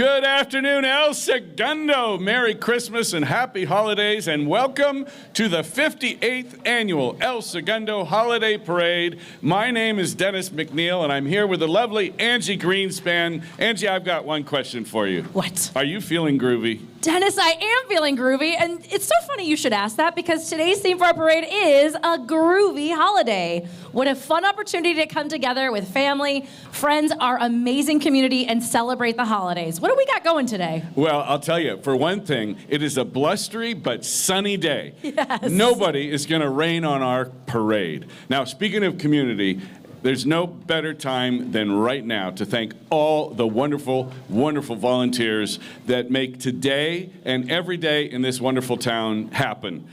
Good afternoon, El Segundo. Merry Christmas and happy holidays, and welcome to the 58th annual El Segundo Holiday Parade. My name is Dennis McNeil, and I'm here with the lovely Angie Greenspan. Angie, I've got one question for you. What? Are you feeling groovy? Dennis, I am feeling groovy, and it's so funny you should ask that because today's theme for our parade is a groovy holiday. What a fun opportunity to come together with family, friends, our amazing community, and celebrate the holidays. What do we got going today? Well, I'll tell you, for one thing, it is a blustery but sunny day. Yes. Nobody is going to rain on our parade. Now, speaking of community, there's no better time than right now to thank all the wonderful, wonderful volunteers that make today and every day in this wonderful town happen.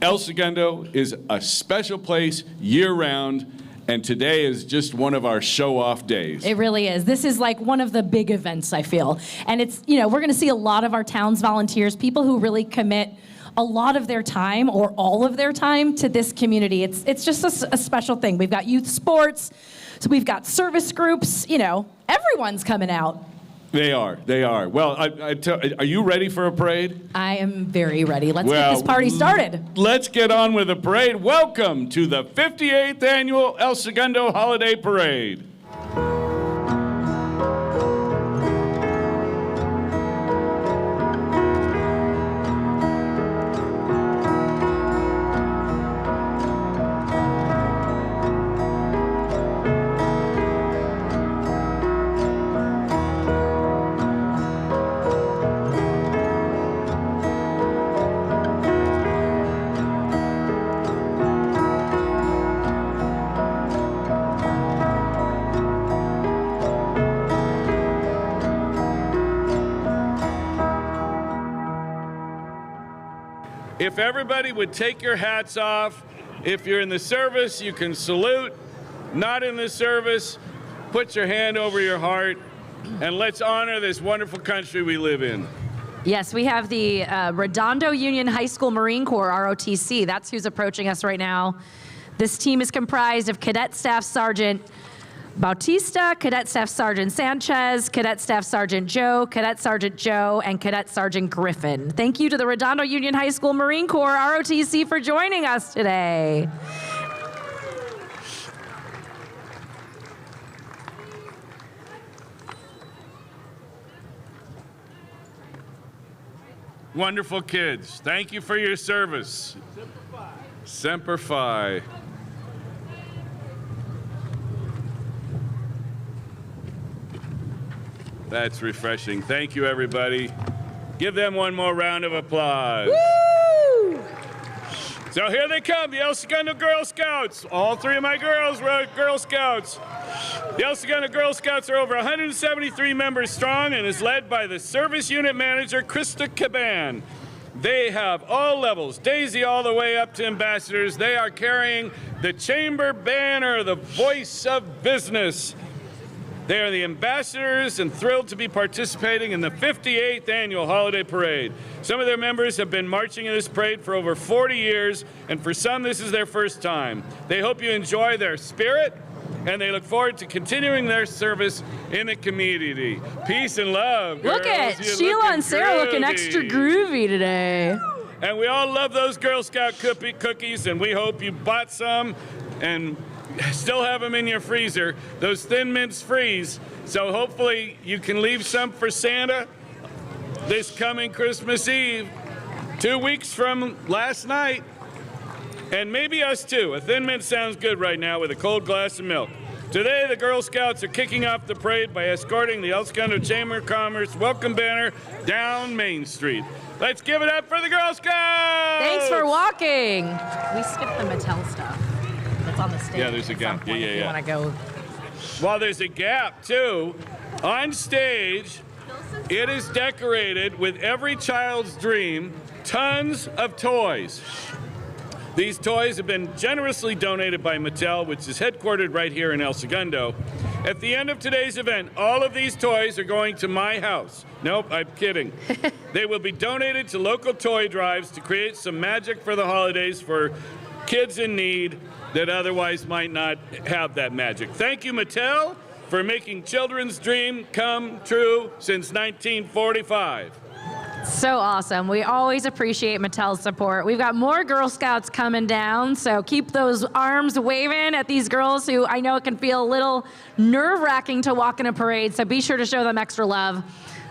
El Segundo is a special place year-round, and today is just one of our show-off days. It really is. This is like one of the big events, I feel. And it's, we're going to see a lot of our town's volunteers, people who really commit a lot of their time or all of their time to this community. It's just a special thing. We've got youth sports, so we've got service groups, everyone's coming out. They are. Well, are you ready for a parade? I am very ready. Let's get this party started. Let's get on with the parade. Welcome to the 58th annual El Segundo Holiday Parade. If everybody would take your hats off, if you're in the service, you can salute. Not in the service, put your hand over your heart, and let's honor this wonderful country we live in. Yes, we have the Redondo Union High School Marine Corps, ROTC. That's who's approaching us right now. This team is comprised of Cadet Staff Sergeant Bautista, Cadet Staff Sergeant Sanchez, Cadet Staff Sergeant Joe, Cadet Sergeant Joe, and Cadet Sergeant Griffin. Thank you to the Redondo Union High School Marine Corps, ROTC, for joining us today. Wonderful kids. Thank you for your service. Semper Fi. That's refreshing. Thank you, everybody. Give them one more round of applause. Woo! So here they come, the El Segundo Girl Scouts. All three of my girls were Girl Scouts. The El Segundo Girl Scouts are over 173 members strong and is led by the Service Unit Manager, Krista Caban. They have all levels, Daisy all the way up to ambassadors. They are carrying the Chamber banner, the voice of business. They are the ambassadors and thrilled to be participating in the 58th annual holiday parade. Some of their members have been marching in this parade for over 40 years, and for some, this is their first time. They hope you enjoy their spirit, and they look forward to continuing their service in the community. Peace and love, girls. Look at You're Sheila looking and Sarah looking groovy. extra groovy today. And we all love those Girl Scout cookies, and we hope you bought some and still have them in your freezer. Those Thin Mints freeze, so hopefully you can leave some for Santa this coming Christmas Eve, 2 weeks from last night, and maybe us too. A Thin Mint sounds good right now with a cold glass of milk. Today, the Girl Scouts are kicking off the parade by escorting the El Segundo Chamber of Commerce welcome banner down Main Street. Let's give it up for the Girl Scouts! Thanks for walking. We skipped the Mattel stuff. That's on the stage. Yeah, there's a gap. Yeah. You want to go? Well, there's a gap, too. On stage, it is decorated with every child's dream, tons of toys. These toys have been generously donated by Mattel, which is headquartered right here in El Segundo. At the end of today's event, all of these toys are going to my house. Nope, I'm kidding. They will be donated to local toy drives to create some magic for the holidays for kids in need that otherwise might not have that magic. Thank you, Mattel. for making children's dream come true since 1945. So awesome. We always appreciate Mattel's support. We've got more Girl Scouts coming down, so keep those arms waving at these girls who I know it can feel a little nerve-wracking to walk in a parade, so be sure to show them extra love.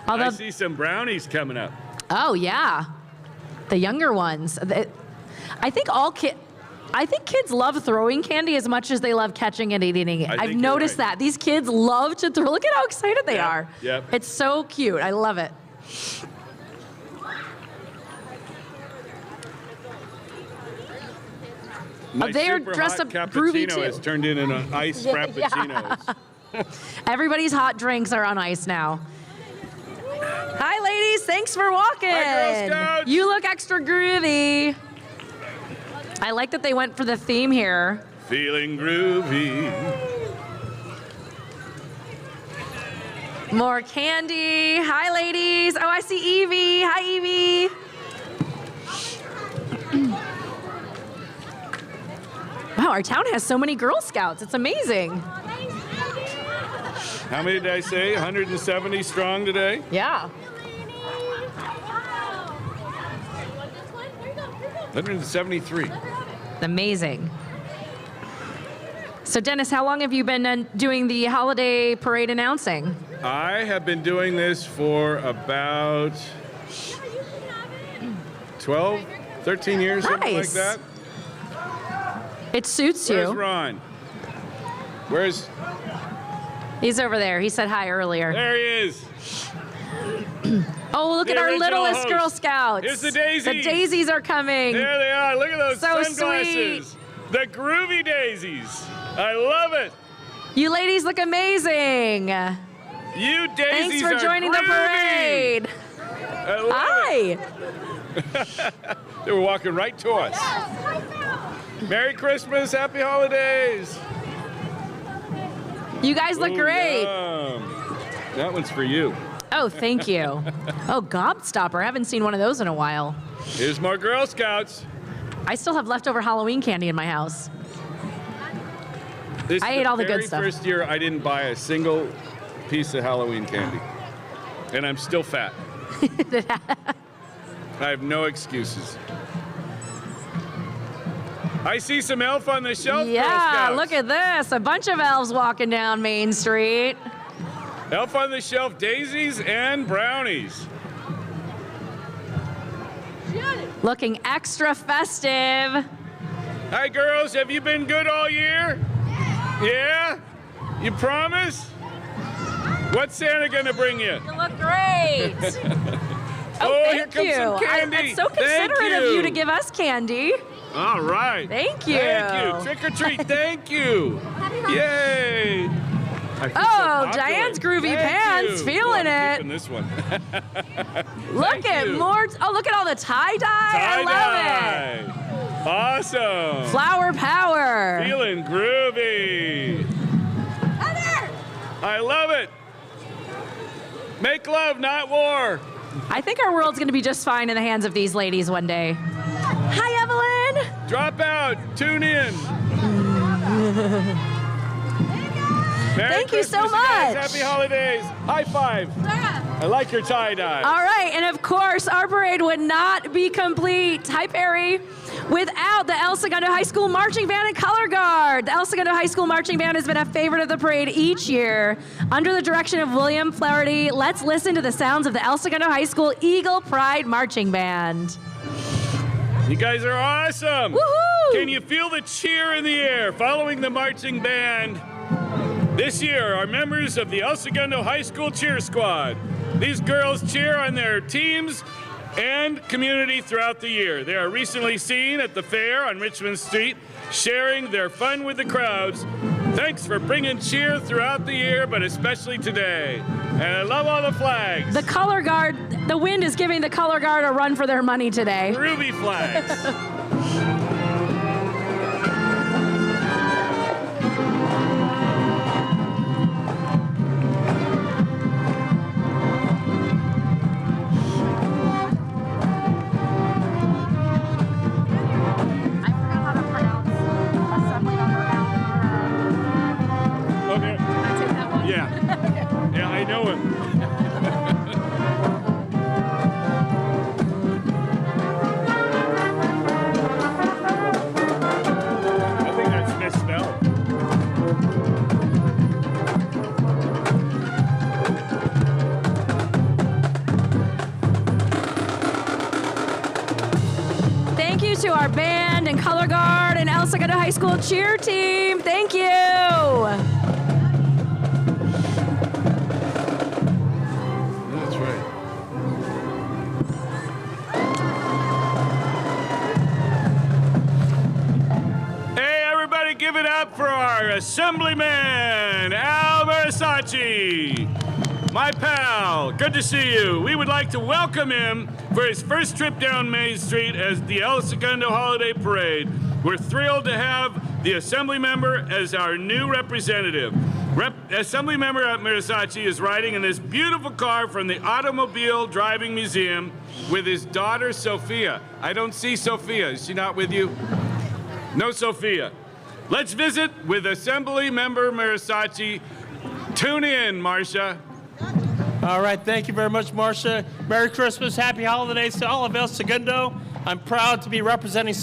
I see some brownies coming up. Oh, yeah. The younger ones. I think kids love throwing candy as much as they love catching and eating it. I've noticed that. These kids love to throw. Look at how excited they are. Yep. It's so cute. I love it. My they are super dressed hot up groovy, cappuccino too. has turned into an iced frappuccinos. Everybody's hot drinks are on ice now. Hi, ladies. Thanks for walking. Hi, Girl Scouts. You look extra groovy. I like that they went for the theme here. Feeling groovy. More candy. Hi, ladies. Oh, I see Evie. Hi, Evie. Wow, our town has so many Girl Scouts. It's amazing. How many did I say? 170 strong today? Yeah. 173. Amazing. So, Dennis, how long have you been doing the holiday parade announcing? I have been doing this for about 12, 13 years, something like Nice. that. It suits Where's you. Ron? Where's... He's over there. He said hi earlier. There he is. Oh, look The at our original littlest host. Girl Scouts. Here's the daisies. The daisies are coming. There they are. Look at those So sunglasses. The groovy daisies. I love it. You ladies look amazing. You daisies Thanks for are joining the groovy. parade. I love Hi. it. They were walking right to us. Merry Christmas. Happy holidays. You guys look Ooh, great. yum. That one's for you. Oh, thank you. Oh, Gobstopper. I haven't seen one of those in a while. Here's more Girl Scouts. I still have leftover Halloween candy in my house. This I is ate all the good very stuff. first year I didn't buy a single piece of Halloween candy. And I'm still fat. I have no excuses. I see some elf on the shelf, Girl Yeah, Scouts. look at this. A bunch of elves walking down Main Street. Elf on the shelf daisies and brownies. Looking extra festive. Hi, girls. Have you been good all year? Yeah? You promise? What's Santa gonna bring you? You look great. Oh, here thank comes you. some candy. It's so Thank considerate of you you. to give us candy. All right. Thank you. Thank you. Trick or treat. Thank you. Yay. I feel so Oh, popular. Diane's groovy Thank pants, you. feeling Oh, I'm it. keeping this one. Look at you. more. Oh, look at all the tie-dye. I love it. Tie-dye. Awesome. Flower power. Feeling groovy. I love it. Make love, not war. I think our world's going to be just fine in the hands of these ladies one day. Hi, Evelyn. Drop out. Tune in. Merry Thank you so Christmas, guys. much. Happy holidays. High five. I like your tie-dye. All right, and of course, our parade would not be complete. Hi, Perry. Without the El Segundo High School Marching Band and Color Guard. The El Segundo High School Marching Band has been a favorite of the parade each year. Under the direction of William Flaherty, let's listen to the sounds of the El Segundo High School Eagle Pride Marching Band. You guys are awesome. Woohoo! Can you feel the cheer in the air following the marching band? This year are members of the El Segundo High School Cheer Squad. These girls cheer on their teams and community throughout the year. They are recently seen at the fair on Richmond Street, sharing their fun with the crowds. Thanks for bringing cheer throughout the year, but especially today. And I love all the flags. The Color Guard, the wind is giving the Color Guard a run for their money today. Groovy flags. I forgot how to pronounce assembly on Okay. Can I take that one? Yeah. one. I think that's misspelled. Thank you to our band and color guard and El Segundo High School cheer team. Thank you. That's right. Hey, everybody, give it up for our Assemblyman, Al Versace. My pal, good to see you. We would like to welcome him for his first trip down Main Street as the El Segundo Holiday Parade. We're thrilled to have the Assembly member as our new representative. Assembly member Versace is riding in this beautiful car from the Automobile Driving Museum with his daughter, Sophia. I don't see Sophia. Is she not with you? No Sophia. Let's visit with Assembly member Versace. Tune in, Marcia. All right, thank you very much, Marcia. Merry Christmas, Happy Holidays to all of El Segundo. I'm proud to be representing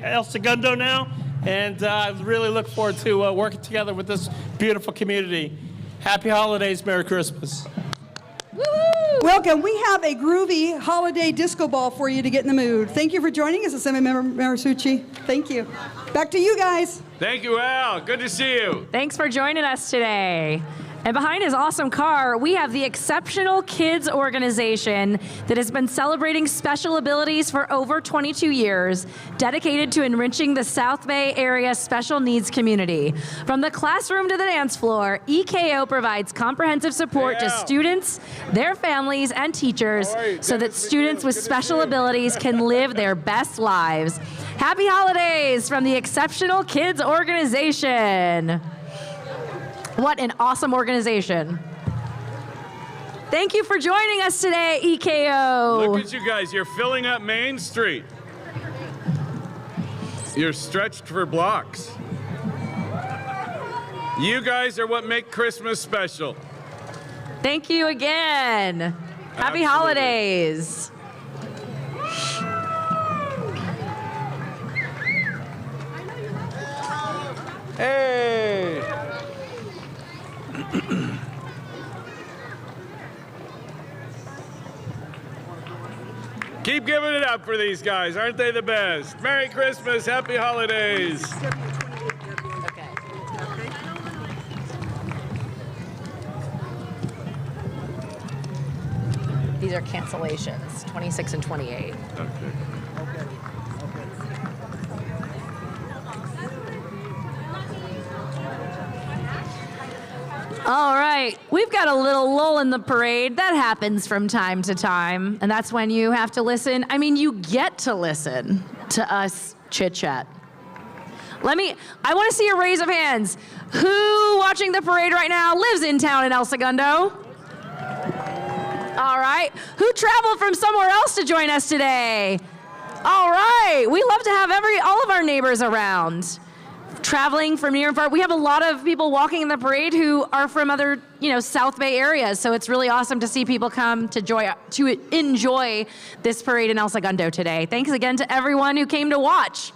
El Segundo now, and I really look forward to working together with this beautiful community. Happy Holidays, Merry Christmas. Woo-hoo! Welcome. We have a groovy holiday disco ball for you to get in the mood. Thank you for joining us, Assemblymember Versace. Thank you. Back to you guys. Thank you, Al. Good to see you. Thanks for joining us today. And behind his awesome car, we have the Exceptional Kids organization that has been celebrating special abilities for over 22 years, dedicated to enriching the South Bay area special needs community. From the classroom to the dance floor, EKO provides comprehensive support to students, their families, and teachers so that students with special abilities can live their best lives. Happy holidays from the Exceptional Kids organization. What an awesome organization. Thank you for joining us today, EKO. Look at you guys. You're filling up Main Street. You're stretched for blocks. You guys are what make Christmas special. Thank you again. Happy Absolutely. holidays. Hey! Keep giving it up for these guys. Aren't they the best? Merry Christmas. Happy holidays. These are cancellations, 26 and 28. Okay. All right, we've got a little lull in the parade. That happens from time to time, and that's when you have to listen. I mean, you get to listen to us chit-chat. I want to see a raise of hands. Who watching the parade right now lives in town in El Segundo? All right. Who traveled from somewhere else to join us today? All right. We love to have all of our neighbors around. Traveling from near and far. We have a lot of people walking in the parade who are from other, South Bay areas. So it's really awesome to see people come to enjoy this parade in El Segundo today. Thanks again to everyone who came to watch.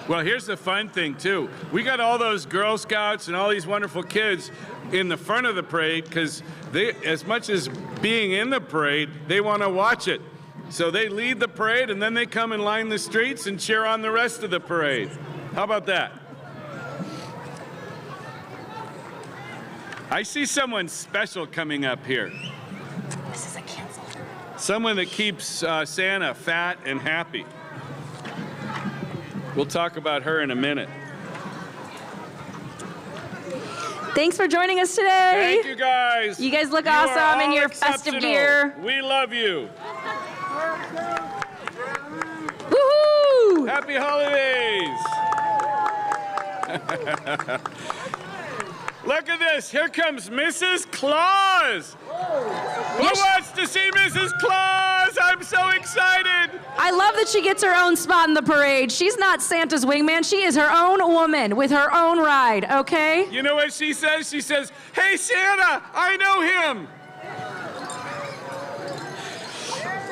Well, here's the fun thing, too. We got all those Girl Scouts and all these wonderful kids in the front of the parade because they, as much as being in the parade, they want to watch it. So they lead the parade, and then they come and line the streets and cheer on the rest of the parade. How about that? I see someone special coming up here. This is a cancel. Someone that keeps Santa fat and happy. We'll talk about her in a minute. Thanks for joining us today. Thank you, guys. You guys look You are awesome in all your festive exceptional. gear. We love you. Woohoo! Happy holidays. Look at this. Here comes Mrs. Claus. Who wants to see Mrs. Claus? I'm so excited. I love that she gets her own spot in the parade. She's not Santa's wingman. She is her own woman with her own ride, okay? You know what she says? She says, "Hey, Santa, I know him."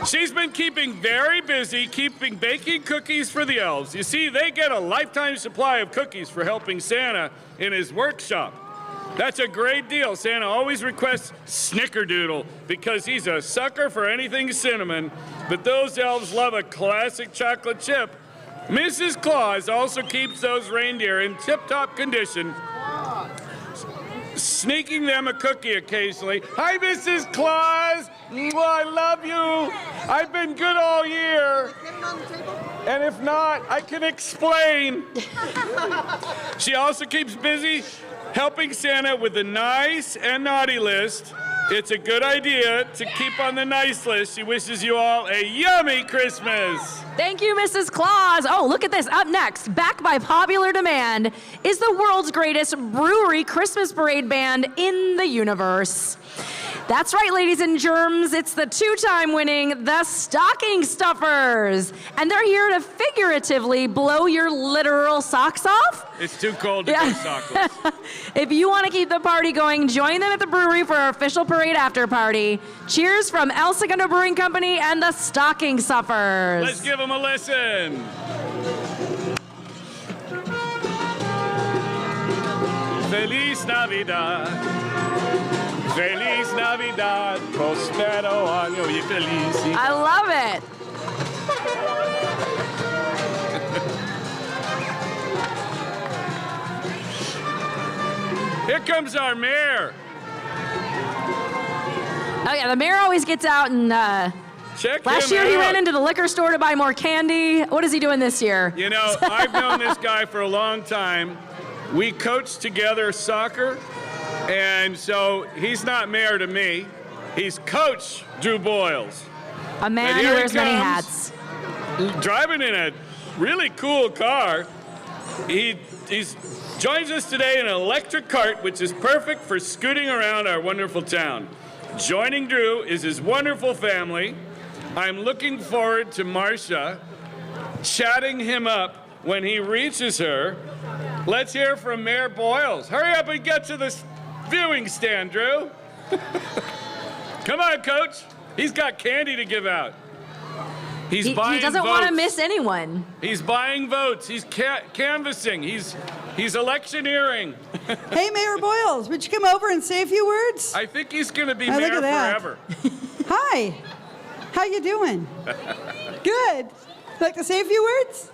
She's been keeping very busy, baking cookies for the elves. You see, they get a lifetime supply of cookies for helping Santa in his workshop. That's a great deal. Santa always requests Snickerdoodle because he's a sucker for anything cinnamon, but those elves love a classic chocolate chip. Mrs. Claus also keeps those reindeer in tip-top condition, sneaking them a cookie occasionally. Hi, Mrs. Claus. I love you. I've been good all year. And if not, I can explain. She also keeps busy helping Santa with the nice and naughty list. It's a good idea to keep on the nice list. She wishes you all a yummy Christmas. Thank you, Mrs. Claus. Oh, look at this. Up next, back by popular demand, is the world's greatest brewery Christmas parade band in the universe. That's right, ladies and germs. It's the two-time winning The Stocking Stuffers. And they're here to figuratively blow your literal socks off. It's too cold to go sockless. If you want to keep the party going, join them at the brewery for our official parade after party. Cheers from El Segundo Brewing Company and The Stocking Stuffers. Let's give them a listen. Feliz Navidad. Feliz Navidad, prospero año y feliz. I love it. Here comes our mayor. Oh yeah, the mayor always gets out and Check last him year he out. ran into the liquor store to buy more candy. What is he doing this year? You know, I've known this guy for a long time. We coached together soccer, and so he's not mayor to me. He's Coach Drew Boyles. A man And who here he wears many comes. hats. Driving in a really cool car. He joins us today in an electric cart, which is perfect for scooting around our wonderful town. Joining Drew is his wonderful family. I'm looking forward to Marcia chatting him up when he reaches her. Let's hear from Mayor Boyles. Hurry up and get to the viewing stand, Drew. Come on, Coach. He's got candy to give out. He doesn't want to miss anyone. He's buying votes. He's canvassing. He's electioneering. Hey, Mayor Boyles, would you come over and say a few words? I think he's going to be Look mayor at that. forever. Hi. How you doing? Good. Like to say a few words?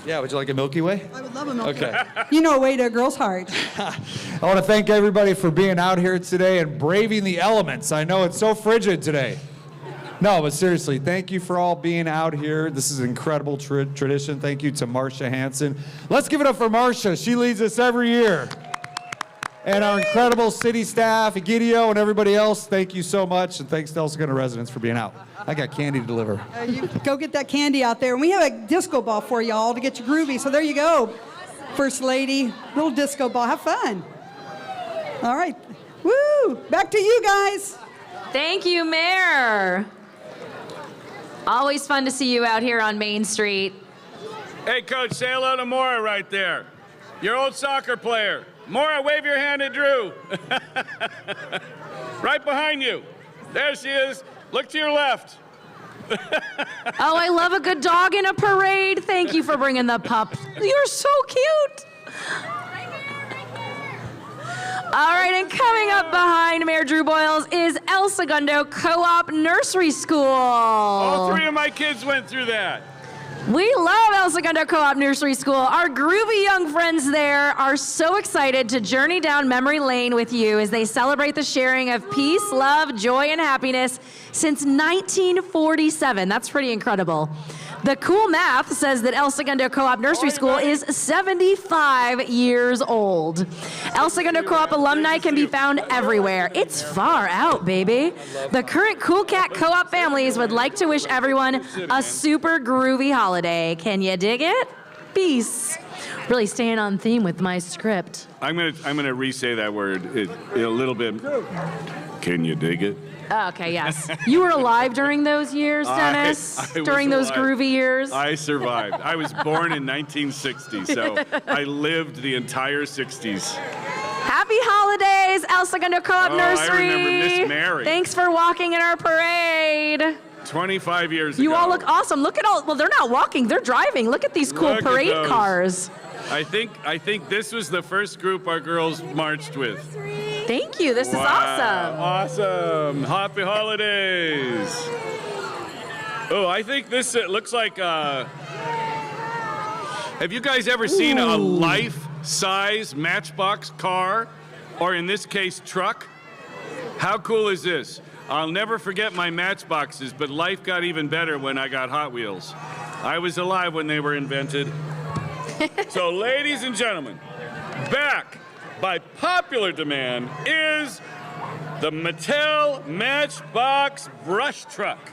Yeah, would you like a Milky Way? I would love a Milky Way. Okay. You know a way to a girl's heart. I want to thank everybody for being out here today and braving the elements. I know it's so frigid today. No, but seriously, thank you for all being out here. This is an incredible tradition. Thank you to Marcia Hansen. Let's give it up for Marcia. She leads us every year. And our incredible city staff, Egidio, and everybody else, thank you so much. And thanks to El Segundo residents for being out. I got candy to deliver. You go get that candy out there. And we have a disco ball for y'all to get you groovy. So there you go, First Lady. Little disco ball. Have fun. All right. Woo! Back to you guys. Thank you, Mayor. Always fun to see you out here on Main Street. Hey, Coach, say hello to Maura right there. Your old soccer player. Maura, wave your hand at Drew. Right behind you. There she is. Look to your left. Oh, I love a good dog in a parade. Thank you for bringing the pup. You're so cute. All right, and coming up behind Mayor Drew Boyles is El Segundo Co-op Nursery School. All three of my kids went through that. We love El Segundo Co-op Nursery School. Our groovy young friends there are so excited to journey down memory lane with you as they celebrate the sharing of peace, love, joy, and happiness since 1947. That's pretty incredible. The cool math says that El Segundo Co-op Nursery School is 75 years old. El Segundo Co-op alumni can be found everywhere. It's far out, baby. The current Cool Cat Co-op families would like to wish everyone a super groovy holiday. Can you dig it? Peace. Really staying on theme with my script. I'm gonna re-say that word a little bit. Can you dig it? Oh, okay, yes. You were alive during those years, Dennis? I was during those alive. groovy years? I survived. I was born in 1960, so I lived the entire 60s. Happy holidays, El Segundo Co-op Oh, Nursery. I remember Miss Mary. Thanks for walking in our parade. 25 years ago. You all look awesome. Look at all, well, they're not walking, they're driving. Look at these cool Look at parade those. cars. I think this was the first group our girls marched with. Thank you, this is awesome. Awesome. Happy holidays. Oh, I think this looks like, have you guys ever seen a life-size Matchbox car? Or in this case, truck? How cool is this? I'll never forget my Matchboxes, but life got even better when I got Hot Wheels. I was alive when they were invented. So, ladies and gentlemen, back by popular demand is the Mattel Matchbox Brush Truck.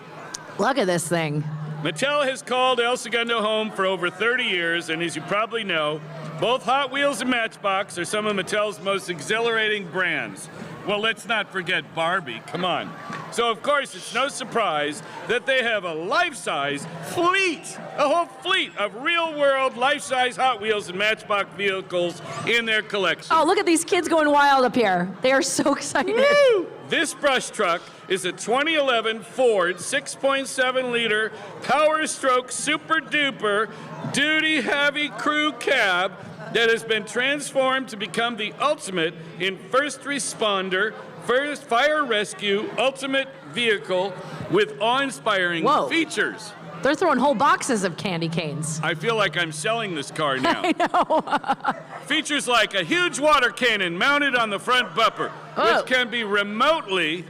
Look at this thing. Mattel has called El Segundo home for over 30 years, and as you probably know, both Hot Wheels and Matchbox are some of Mattel's most exhilarating brands. Well, let's not forget Barbie, come on. So, of course, it's no surprise that they have a life-size fleet, a whole fleet of real-world life-size Hot Wheels and Matchbox vehicles in their collection. Oh, look at these kids going wild up here. They are so excited. Woo! This brush truck is a 2011 Ford 6.7-liter Power Stroke Super Duper Duty Heavy Crew Cab that has been transformed to become the ultimate in first responder, first fire rescue, ultimate vehicle with awe-inspiring features. They're throwing whole boxes of candy canes. I feel like I'm selling this car now. I know. Features like a huge water cannon mounted on the front bumper, which can be remotely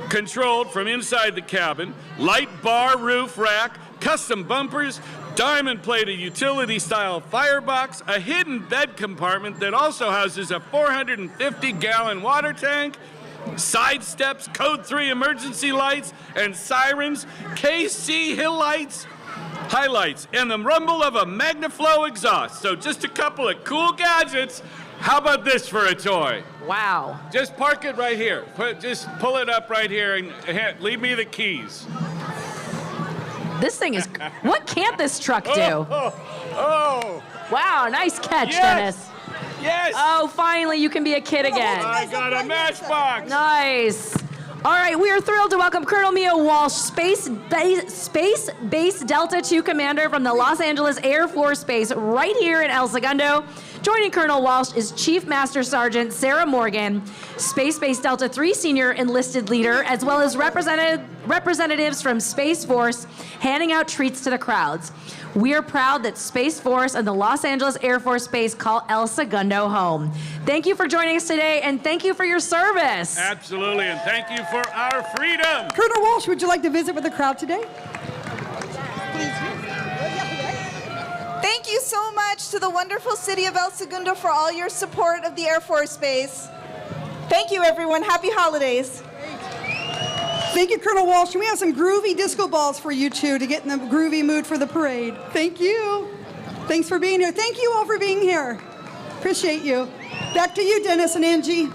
controlled from inside the cabin, light bar roof rack, custom bumpers, diamond-plated utility-style firebox, a hidden bed compartment that also houses a 450-gallon water tank, side steps, Code 3 emergency lights, and sirens, KC hill lights, highlights, and the rumble of a MagnaFlow exhaust. So just a couple of cool gadgets. How about this for a toy? Wow. Just park it right here. Just pull it up right here and leave me the keys. This thing is, what can't this truck do? Oh. Wow, nice catch, Yes. Dennis. Yes. Oh, finally, you can be a kid again. I got a Matchbox. Nice. All right, we are thrilled to welcome Colonel Mia Walsh, Space Base Delta II Commander from the Los Angeles Air Force Base right here in El Segundo. Joining Colonel Walsh is Chief Master Sergeant Sarah Morgan, Space Base Delta III Senior Enlisted Leader, as well as representatives from Space Force handing out treats to the crowds. We are proud that Space Force and the Los Angeles Air Force Base call El Segundo home. Thank you for joining us today, and thank you for your service. Absolutely, and thank you for our freedom. Colonel Walsh, would you like to visit with the crowd today? Thank you so much to the wonderful city of El Segundo for all your support of the Air Force Base. Thank you, everyone. Happy holidays. Thank you, Colonel Walsh. And we have some groovy disco balls for you two to get in the groovy mood for the parade. Thank you. Thanks for being here. Thank you all for being here. Appreciate you. Back to you, Dennis and Angie.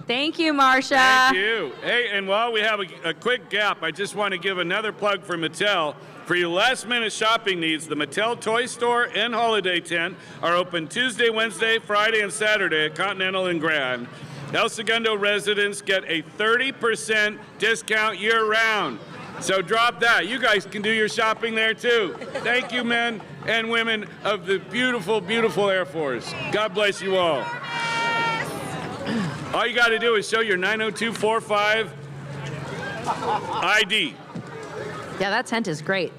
Thank you, Marsha. Thank you. Hey, and while we have a quick gap, I just want to give another plug for Mattel. For your last-minute shopping needs, the Mattel Toy Store and Holiday Tent are open Tuesday, Wednesday, Friday, and Saturday at Continental and Grand. El Segundo residents get a 30% discount year-round. So drop that. You guys can do your shopping there, too. Thank you, men and women of the beautiful, beautiful Air Force. God bless you all. All you got to do is show your 90245 ID. Yeah, that tent is great.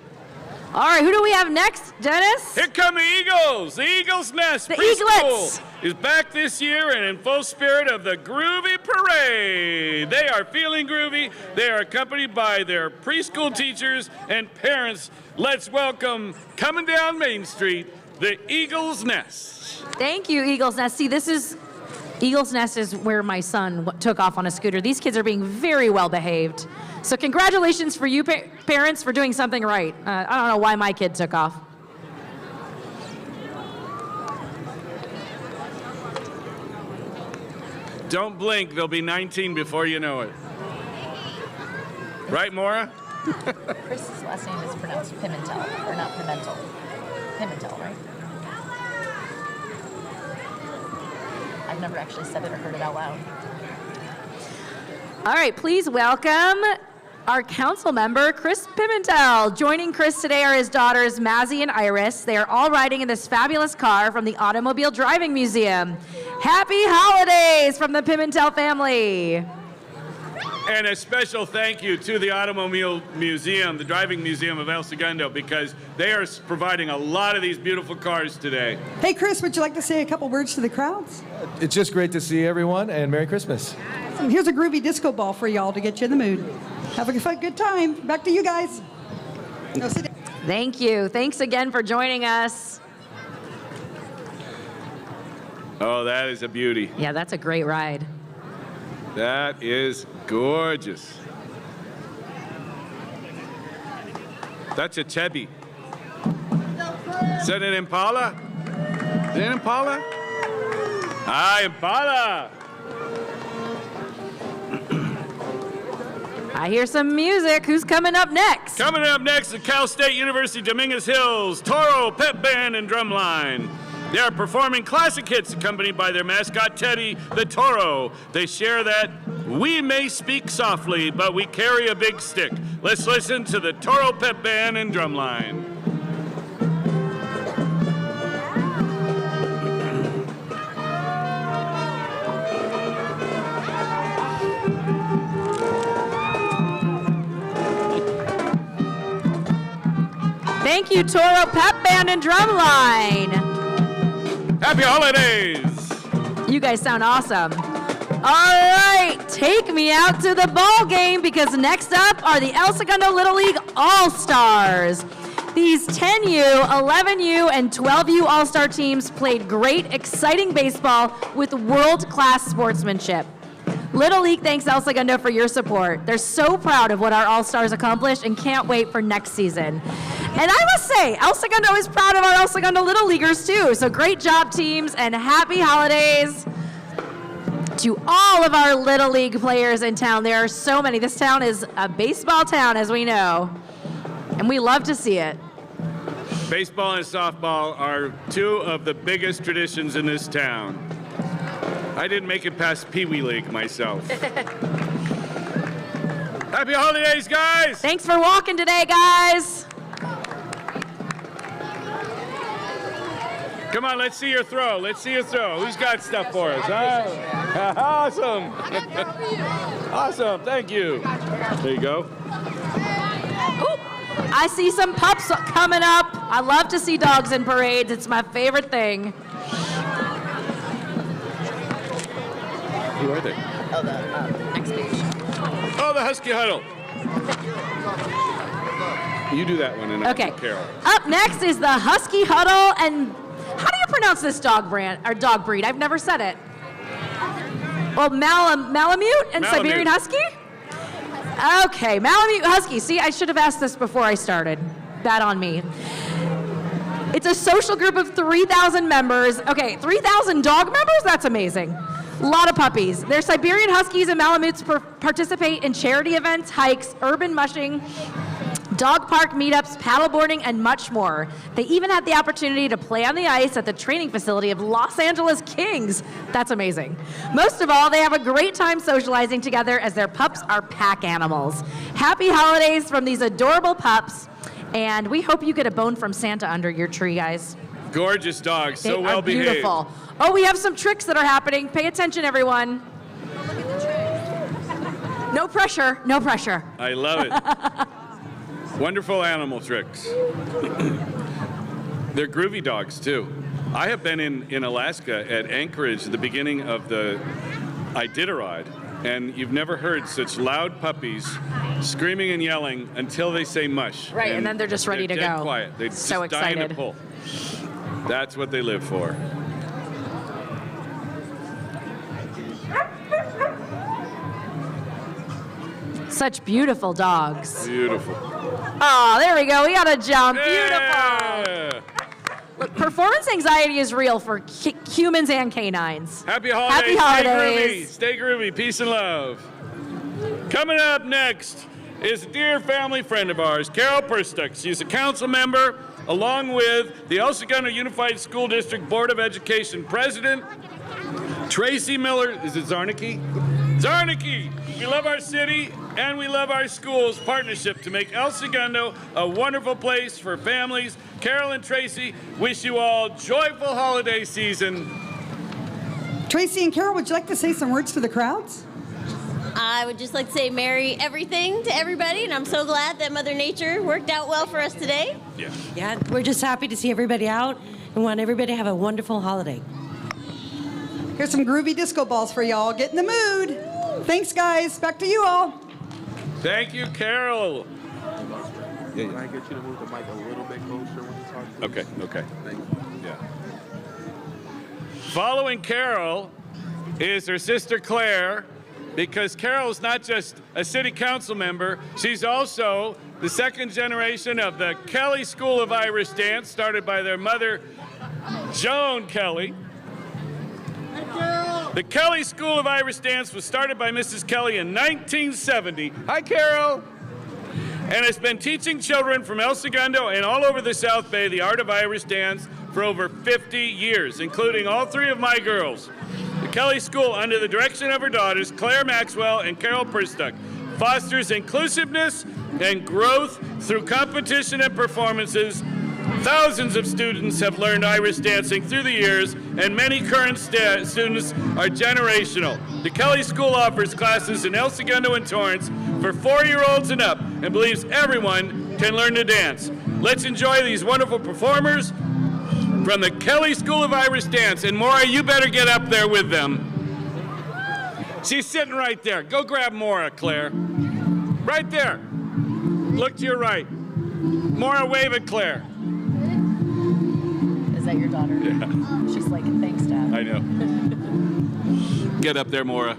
All right, who do we have next, Dennis? Here come the Eagles. The Eagles Nest The Preschool Eaglets. is back this year and in full spirit of the Groovy Parade. They are feeling groovy. They are accompanied by their preschool teachers and parents. Let's welcome, coming down Main Street, the Eagles Nest. Thank you, Eagles Nest. See, this is, Eagles Nest is where my son took off on a scooter. These kids are being very well behaved. So congratulations for you parents for doing something right. I don't know why my kid took off. Don't blink, they'll be 19 before you know it. Right, Maura? Chris's last name is pronounced Pimentel, or not Pimentel. Pimentel, right? I've never actually said it or heard it out loud. All right, please welcome our council member, Chris Pimentel. Joining Chris today are his daughters, Mazzy and Iris. They are all riding in this fabulous car from the Automobile Driving Museum. Happy holidays from the Pimentel family. And a special thank you to the Automobile Museum, the Driving Museum of El Segundo, because they are providing a lot of these beautiful cars today. Hey, Chris, would you like to say a couple words to the crowds? It's just great to see everyone, and Merry Christmas. So here's a groovy disco ball for y'all to get you in the mood. Have a good time. Back to you guys. No, sit down. Thank you. Thanks again for joining us. Oh, that is a beauty. Yeah, that's a great ride. That is gorgeous. That's a Chevy. Is that an Impala? Is it an Impala? Ah, Impala! I hear some music. Who's coming up next? Coming up next at Cal State University Dominguez Hills, Toro Pep Band and Drumline. They are performing classic hits accompanied by their mascot, Teddy the Toro. They share that we may speak softly, but we carry a big stick. Let's listen to the Toro Pep Band and Drumline. Thank you, Toro Pep Band and Drumline. Happy holidays! You guys sound awesome. All right, take me out to the ball game because next up are the El Segundo Little League All-Stars. These 10U, 11U, and 12U All-Star teams played great, exciting baseball with world-class sportsmanship. Little League thanks El Segundo for your support. They're so proud of what our All-Stars accomplished and can't wait for next season. And I must say, El Segundo is proud of our El Segundo Little Leaguers too. So great job, teams, and happy holidays to all of our Little League players in town. There are so many. This town is a baseball town, as we know, and we love to see it. Baseball and softball are two of the biggest traditions in this town. I didn't make it past Pee Wee League myself. Happy holidays, guys! Thanks for walking today, guys. Come on, let's see your throw. Let's see your throw. Who's got stuff for us? Huh? Awesome. Awesome. Thank you. There you go. Ooh, I see some pups coming up. I love to see dogs in parades. It's my favorite thing. Who are they? Oh, the next page. Oh, the Husky Huddle. You do that one, and I'll Okay. do Carol. Up next is the Husky Huddle, and how do you pronounce this dog brand or dog breed? I've never said it. Well, Malamute and Malamute. Siberian Husky? Okay, Malamute Husky. See, I should have asked this before I started. Bad on me. It's a social group of 3,000 members. Okay, 3,000 dog members? That's amazing. A lot of puppies. Their Siberian Huskies and Malamutes participate in charity events, hikes, urban mushing, dog park meetups, paddleboarding, and much more. They even had the opportunity to play on the ice at the training facility of Los Angeles Kings. That's amazing. Most of all, they have a great time socializing together as their pups are pack animals. Happy holidays from these adorable pups, and we hope you get a bone from Santa under your tree, guys. Gorgeous dogs, They so well are behaved. beautiful. Oh, we have some tricks that are happening. Pay attention, everyone. No pressure, no pressure. I love it. Wonderful animal tricks. They're groovy dogs, too. I have been in Alaska at Anchorage at the beginning of the Iditarod, and you've never heard such loud puppies screaming and yelling until they say mush. Right, and then they're just ready to dead go. Quiet. They're So just dying to excited. pull. That's what they live for. Such beautiful dogs. Beautiful. Oh, there we go. We got a jump. Beautiful. Yeah. Look, performance anxiety is real for humans and canines. Happy holidays. Happy holidays. Stay groovy. Peace and love. Coming up next is a dear family friend of ours, Carol Perstuck. She's a council member, along with the El Segundo Unified School District Board of Education President, Tracy Miller. Is it Zarnicki? Zarnicki, we love our city and we love our schools partnership to make El Segundo a wonderful place for families. Carol and Tracy wish you all joyful holiday season. Tracy and Carol, would you like to say some words to the crowds? I would just like to say Merry everything to everybody, and I'm so glad that Mother Nature worked out well for us today. Yeah, we're just happy to see everybody out and want everybody to have a wonderful holiday. Here's some groovy disco balls for y'all. Get in the mood. Thanks, guys. Back to you all. Thank you, Carol. Can I get you to move the mic a little bit closer when you talk? Okay. Thank you. Yeah. Following Carol is her sister Claire, because Carol's not just a city council member, she's also the second generation of the Kelly School of Irish Dance, started by their mother, Joan Kelly. The Kelly School of Irish Dance was started by Mrs. Kelly in 1970. Hi, Carol. And has been teaching children from El Segundo and all over the South Bay the art of Irish dance for over 50 years, including all three of my girls. The Kelly School, under the direction of her daughters, Claire Maxwell and Carol Perstuck, fosters inclusiveness and growth through competition and performances. Thousands of students have learned Irish dancing through the years, and many current students are generational. The Kelly School offers classes in El Segundo and Torrance for 4-year-olds and up, and believes everyone can learn to dance. Let's enjoy these wonderful performers from the Kelly School of Irish Dance. And Maura, you better get up there with them. She's sitting right there. Go grab Maura, Claire. Right there. Look to your right. Maura, wave at Claire. Is that your daughter? Yeah. She's like, thanks, Dad. I know. Get up there, Maura.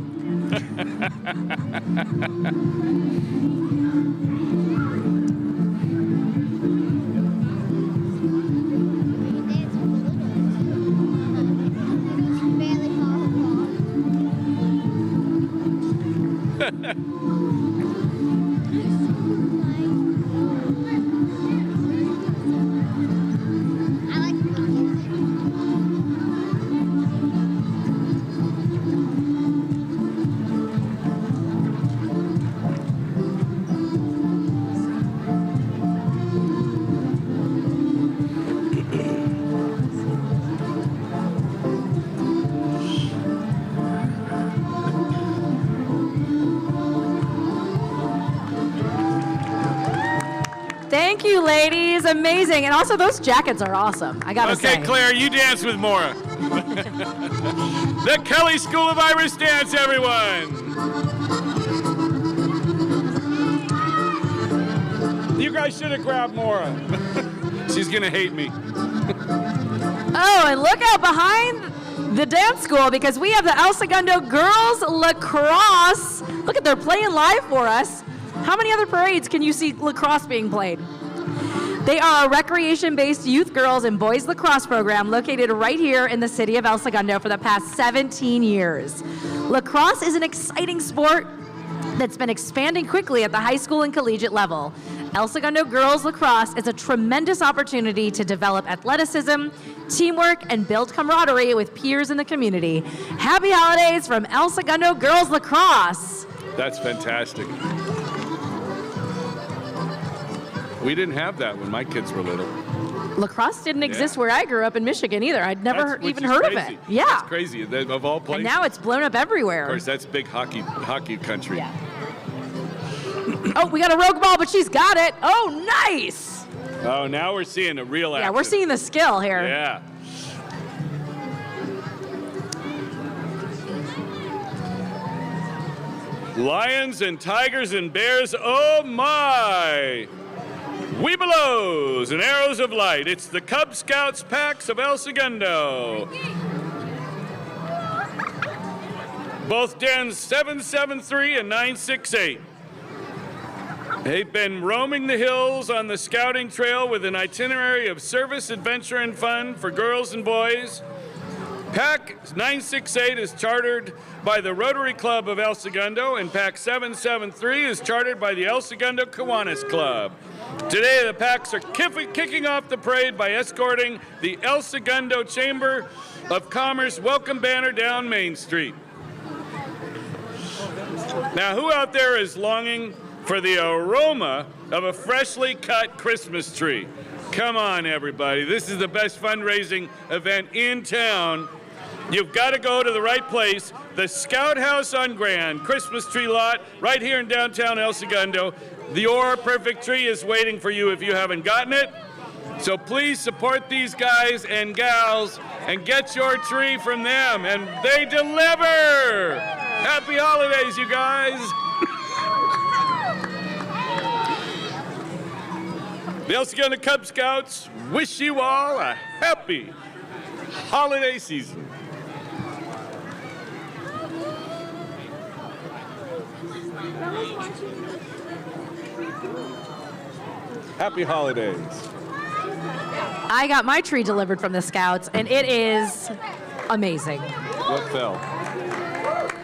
Thank you, ladies. Amazing. And also, those jackets are awesome. I gotta say. Okay, Claire, you dance with Maura. The Kelly School of Irish Dance, everyone. You guys should have grabbed Maura. She's gonna hate me. Oh, and look out behind the dance school, because we have the El Segundo Girls Lacrosse. Look at, they're playing live for us. How many other parades can you see lacrosse being played? They are a recreation-based youth girls and boys lacrosse program located right here in the city of El Segundo for the past 17 years. Lacrosse is an exciting sport that's been expanding quickly at the high school and collegiate level. El Segundo Girls Lacrosse is a tremendous opportunity to develop athleticism, teamwork, and build camaraderie with peers in the community. Happy holidays from El Segundo Girls Lacrosse. That's fantastic. We didn't have that when my kids were little. Lacrosse didn't exist where I grew up in Michigan either. I'd never Which even is heard crazy. of it. Yeah. That's crazy, of all places. And now it's blown up everywhere. Of course, that's big hockey country. Yeah. Oh, we got a rogue ball, but she's got it. Oh, nice. Oh, now we're seeing a real action. Yeah, we're seeing the skill here. Yeah. Lions and tigers and bears, oh my! Weebelows and arrows of light. It's the Cub Scouts packs of El Segundo. Both dens 773 and 968. They've been roaming the hills on the scouting trail with an itinerary of service, adventure, and fun for girls and boys. Pack 968 is chartered by the Rotary Club of El Segundo, and Pack 773 is chartered by the El Segundo Kiwanis Club. Today, the packs are kicking off the parade by escorting the El Segundo Chamber of Commerce welcome banner down Main Street. Now, who out there is longing for the aroma of a freshly cut Christmas tree? Come on, everybody. This is the best fundraising event in town. You've got to go to the right place, the Scout House on Grand, Christmas tree lot, right here in downtown El Segundo. Your perfect tree is waiting for you if you haven't gotten it. So please support these guys and gals and get your tree from them, and they deliver! Happy holidays, you guys! The El Segundo Cub Scouts wish you all a happy holiday season. Happy holidays. I got my tree delivered from the Scouts, and it is amazing. What fell?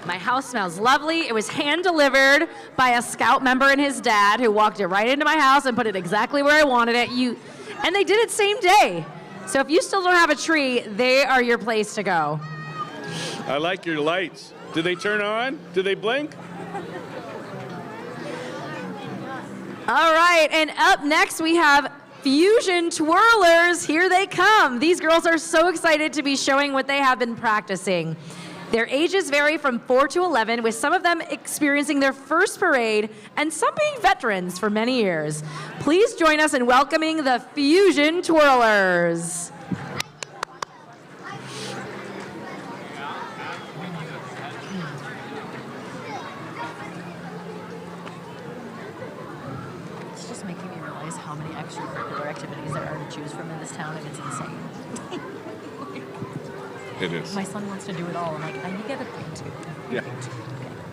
My house smells lovely. It was hand-delivered by a Scout member and his dad, who walked it right into my house and put it exactly where I wanted it. And they did it same day. So if you still don't have a tree, they are your place to go. I like your lights. Do they turn on? Do they blink? All right, and up next we have Fusion Twirlers. Here they come. These girls are so excited to be showing what they have been practicing. Their ages vary from 4 to 11, with some of them experiencing their first parade and some being veterans for many years. Please join us in welcoming the Fusion Twirlers. It's just making me realize how many extracurricular activities there are to choose from in this town, and it's insane. It is. My son wants to do it all. I'm like, I need to get a thing too. Yeah.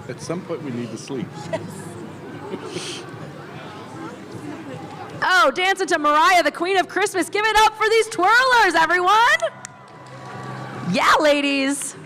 At some point, we need to sleep. Oh, dancing to Mariah, the Queen of Christmas. Give it up for these twirlers, everyone. Yeah, ladies.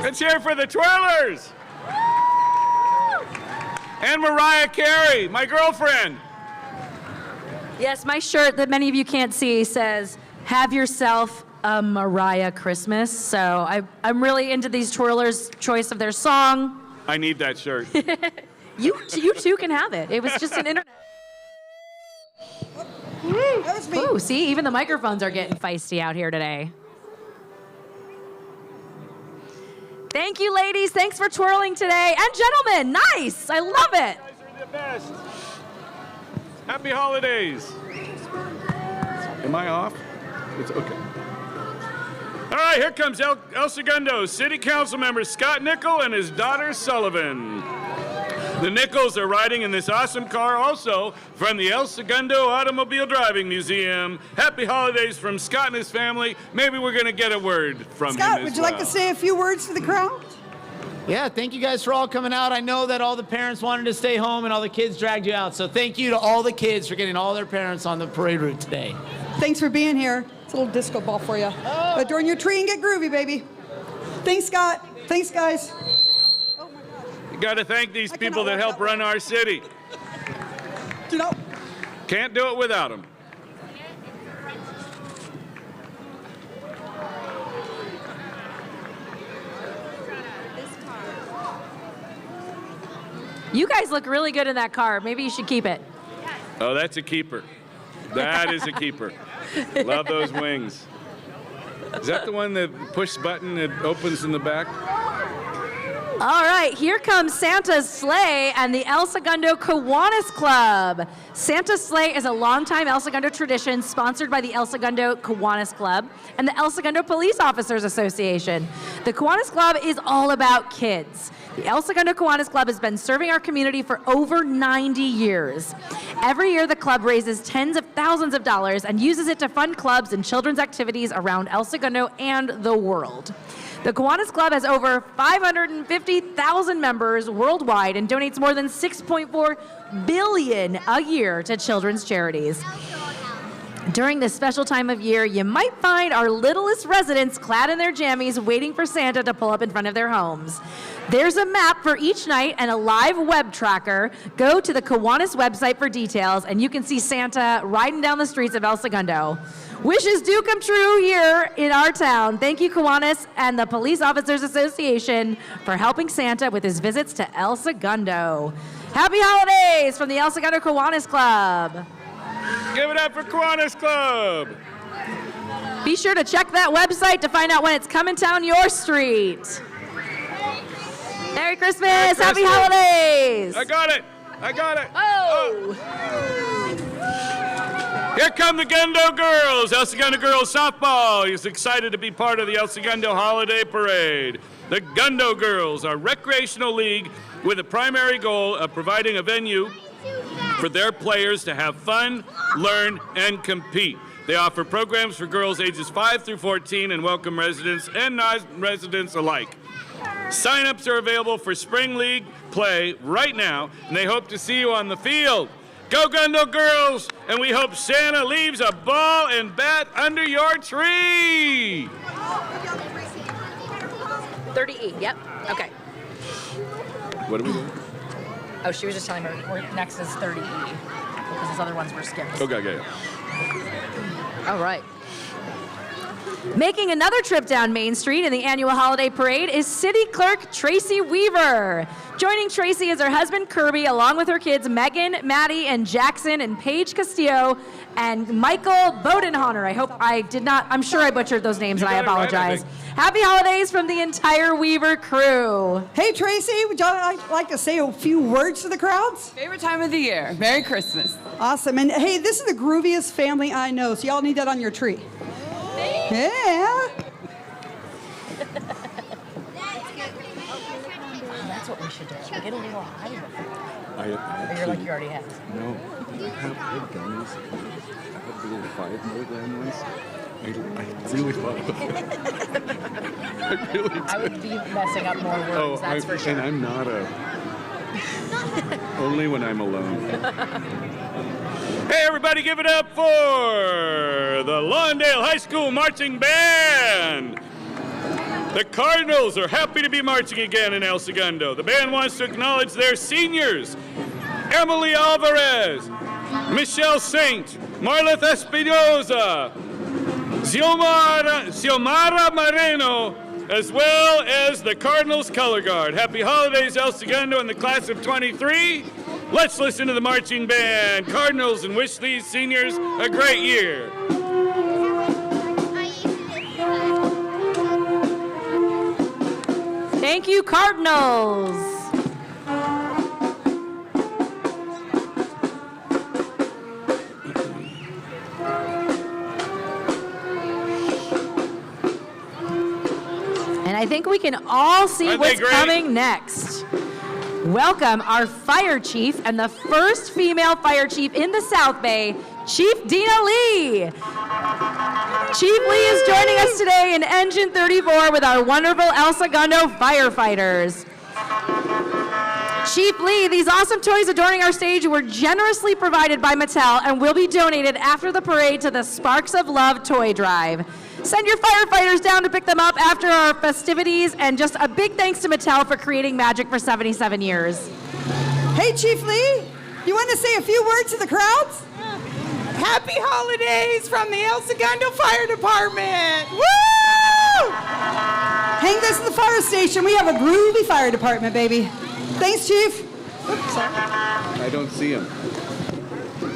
Let's hear it for the twirlers! And Mariah Carey, my girlfriend. Yes, my shirt that many of you can't see says, "Have yourself a Mariah Christmas." So I'm really into these twirlers' choice of their song. I need that shirt. You too can have it. It was just an internet. That was me. Ooh, see, even the microphones are getting feisty out here today. Thank you, ladies. Thanks for twirling today. And gentlemen, nice. I love it. You guys are the best. Happy holidays. Am I off? It's okay. All right, here comes El Segundo City Council member Scott Nickel and his daughter Sullivan. The Nichols are riding in this awesome car also from the El Segundo Automobile Driving Museum. Happy holidays from Scott and his family. Maybe we're going to get a word from Scott, him as would you like to say a few words to the crowd? Yeah, thank you guys for all coming out. I know that all the parents wanted to stay home and all the kids dragged you out. So thank you to all the kids for getting all their parents on the parade route today. Thanks for being here. It's a little disco ball for you. Adorn your tree and get groovy, baby. Thanks, Scott. Thanks, guys. You got to thank these people that help run our city. You know. Can't do it without them. You guys look really good in that car. Maybe you should keep it. Oh, that's a keeper. That is a keeper. Love those wings. Is that the one that push button that opens in the back? All right, here comes Santa's Sleigh and the El Segundo Kiwanis Club. Santa's Sleigh is a longtime El Segundo tradition sponsored by the El Segundo Kiwanis Club and the El Segundo Police Officers Association. The Kiwanis Club is all about kids. The El Segundo Kiwanis Club has been serving our community for over 90 years. Every year, the club raises tens of thousands of dollars and uses it to fund clubs and children's activities around El Segundo and the world. The Kiwanis Club has over 550,000 members worldwide and donates more than $6.4 billion a year to children's charities. During this special time of year, you might find our littlest residents clad in their jammies waiting for Santa to pull up in front of their homes. There's a map for each night and a live web tracker. Go to the Kiwanis website for details, and you can see Santa riding down the streets of El Segundo. Wishes do come true here in our town. Thank you, Kiwanis and the Police Officers Association, for helping Santa with his visits to El Segundo. Happy holidays from the El Segundo Kiwanis Club. Give it up for Kiwanis Club. Be sure to check that website to find out when it's coming down your street. Merry Christmas. Happy holidays. I got it. Oh. Here come the Gundo girls. El Segundo Girls Softball is excited to be part of the El Segundo Holiday Parade. The Gundo Girls are a recreational league with a primary goal of providing a venue for their players to have fun, learn, and compete. They offer programs for girls ages 5 through 14 and welcome residents and non-residents alike. Sign-ups are available for Spring League play right now, and they hope to see you on the field. Go Gundo Girls, and we hope Santa leaves a ball and bat under your tree. 30E, yep, okay. What are we doing? Oh, she was just telling her next is 30E because those other ones were skipped. Okay. All right. Making another trip down Main Street in the annual holiday parade is City Clerk Tracy Weaver. Joining Tracy is her husband Kirby, along with her kids Megan, Maddie, and Jackson, and Paige Castillo, and Michael Bodenhoner. I'm sure I butchered those names, and I apologize. Happy holidays from the entire Weaver crew. Hey, Tracy, would you like to say a few words to the crowds? Favorite time of the year. Merry Christmas. Awesome. And hey, this is the grooviest family I know, so y'all need that on your tree. Yeah. That's what we should do. Get a little high with it. I You're like you already have. No, I have head gummies. I have the little 5 milligram ones. I really thought about it. I really did. I would be messing up more words, that's for sure. And I'm not only when I'm alone. Hey, everybody, give it up for the Lawndale High School Marching Band. The Cardinals are happy to be marching again in El Segundo. The band wants to acknowledge their seniors, Emily Alvarez, Michelle Saint, Marleth Espinoza, Xiomara Moreno, as well as the Cardinals Color Guard. Happy holidays, El Segundo, and the class of 23. Let's listen to the marching band, Cardinals, and wish these seniors a great year. Thank you, Cardinals. And I think we can all see what's coming next. Welcome our fire chief and the first female fire chief in the South Bay, Chief Dina Lee. Chief Lee is joining us today in Engine 34 with our wonderful El Segundo firefighters. Chief Lee, these awesome toys adorning our stage were generously provided by Mattel and will be donated after the parade to the Sparks of Love toy drive. Send your firefighters down to pick them up after our festivities, and just a big thanks to Mattel for creating magic for 77 years. Hey, Chief Lee, you want to say a few words to the crowds? Happy holidays from the El Segundo Fire Department. Woo! Hang this in the fire station. We have a groovy fire department, baby. Thanks, Chief. Oops, sorry. I don't see them.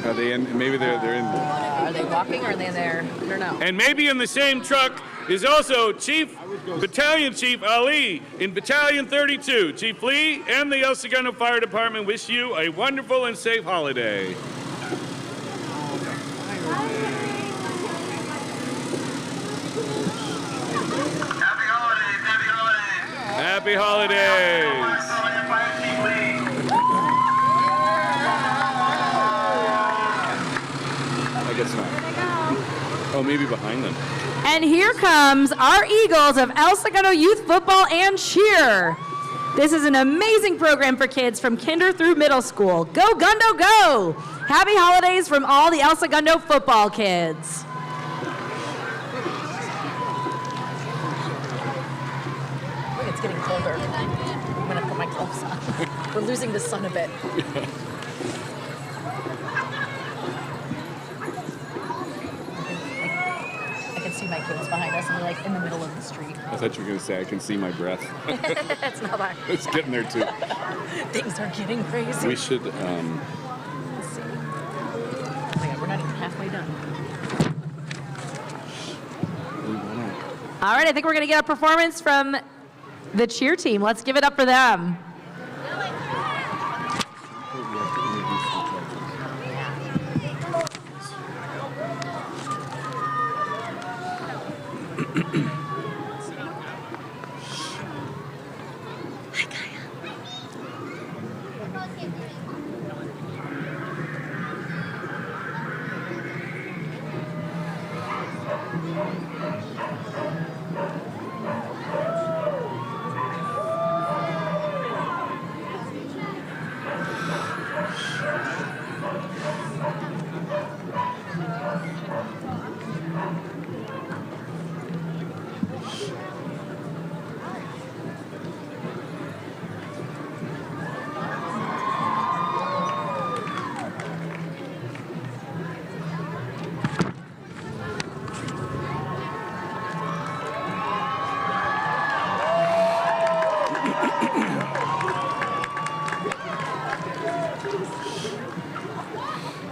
Are they in? Maybe they're in. Are they walking or are they in there? I don't know. And maybe in the same truck is also Battalion Chief Ali in Battalion 32. Chief Lee and the El Segundo Fire Department wish you a wonderful and safe holiday. Happy holidays. I guess not. Oh, maybe behind them. And here comes our Eagles of El Segundo Youth Football and Cheer. This is an amazing program for kids from kinder through middle school. Go Gundo, go! Happy holidays from all the El Segundo football kids. Look, it's getting colder. I'm gonna put my gloves on. We're losing the sun a bit. I can see my kids behind us, and we're like in the middle of the street. I thought you were going to say I can see my breath. That's not that. It's getting there too. Things are getting crazy. We should. Let's see. Oh my God, we're not even halfway done. All right, I think we're going to get a performance from the cheer team. Let's give it up for them.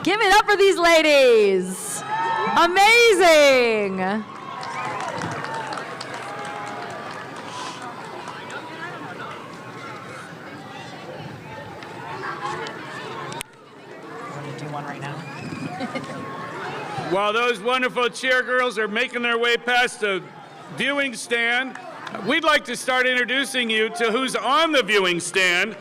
Give it up for these ladies. Amazing. Do one right now. While those wonderful cheer girls are making their way past the viewing stand, we'd like to start introducing you to who's on the viewing stand.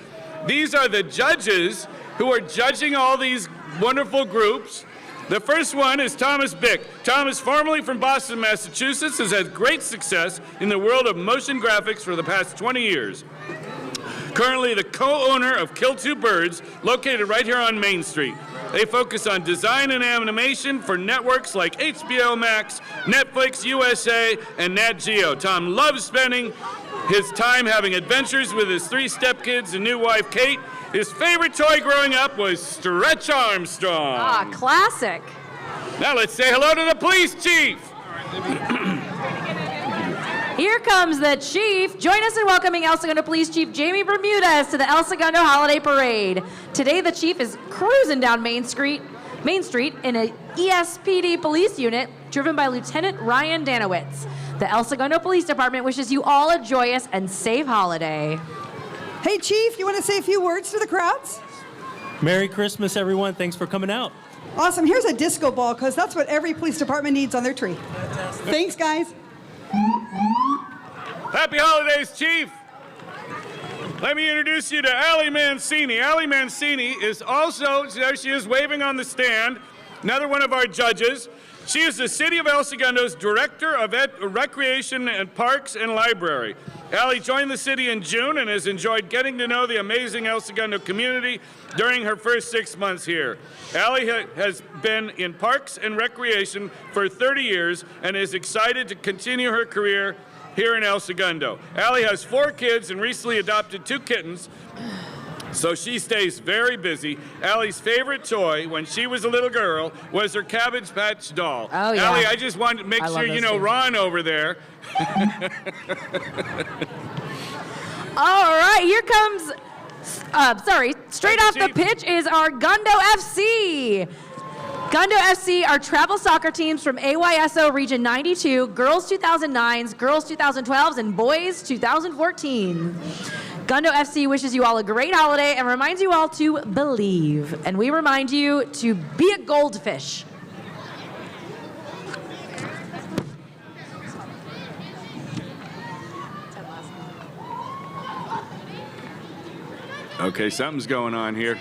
These are the judges who are judging all these wonderful groups. The first one is Thomas Bick. Thomas, formerly from Boston, Massachusetts, has had great success in the world of motion graphics for the past 20 years. Currently the co-owner of Kill Two Birds, located right here on Main Street. They focus on design and animation for networks like HBO Max, Netflix USA, and Nat Geo. Tom loves spending his time having adventures with his 3 stepkids and new wife, Kate. His favorite toy growing up was Stretch Armstrong. Ah, classic. Now let's say hello to the police chief. Here comes the chief. Join us in welcoming El Segundo Police Chief Jamie Bermudez to the El Segundo Holiday Parade. Today, the chief is cruising down Main Street in a ESPD police unit driven by Lieutenant Ryan Danowitz. The El Segundo Police Department wishes you all a joyous and safe holiday. Hey, Chief, you want to say a few words to the crowds? Merry Christmas, everyone. Thanks for coming out. Awesome. Here's a disco ball, because that's what every police department needs on their tree. Thanks, guys. Happy holidays, Chief. Let me introduce you to Allie Mancini. Allie Mancini is also, there she is waving on the stand, another one of our judges. She is the City of El Segundo's Director of Recreation and Parks and Library. Allie joined the city in June and has enjoyed getting to know the amazing El Segundo community during her first 6 months here. Allie has been in Parks and Recreation for 30 years and is excited to continue her career here in El Segundo. Allie has 4 kids and recently adopted 2 kittens, so she stays very busy. Allie's favorite toy when she was a little girl was her Cabbage Patch doll. Oh, yeah. Allie, I just wanted to make sure you know Ron over there. All right, here comes, straight off the pitch is our Gundo FC. Gundo FC are travel soccer teams from AYSO Region 92, Girls 2009s, Girls 2012s, and Boys 2014. Gundo FC wishes you all a great holiday and reminds you all to believe. And we remind you to be a goldfish. Okay, something's going on here.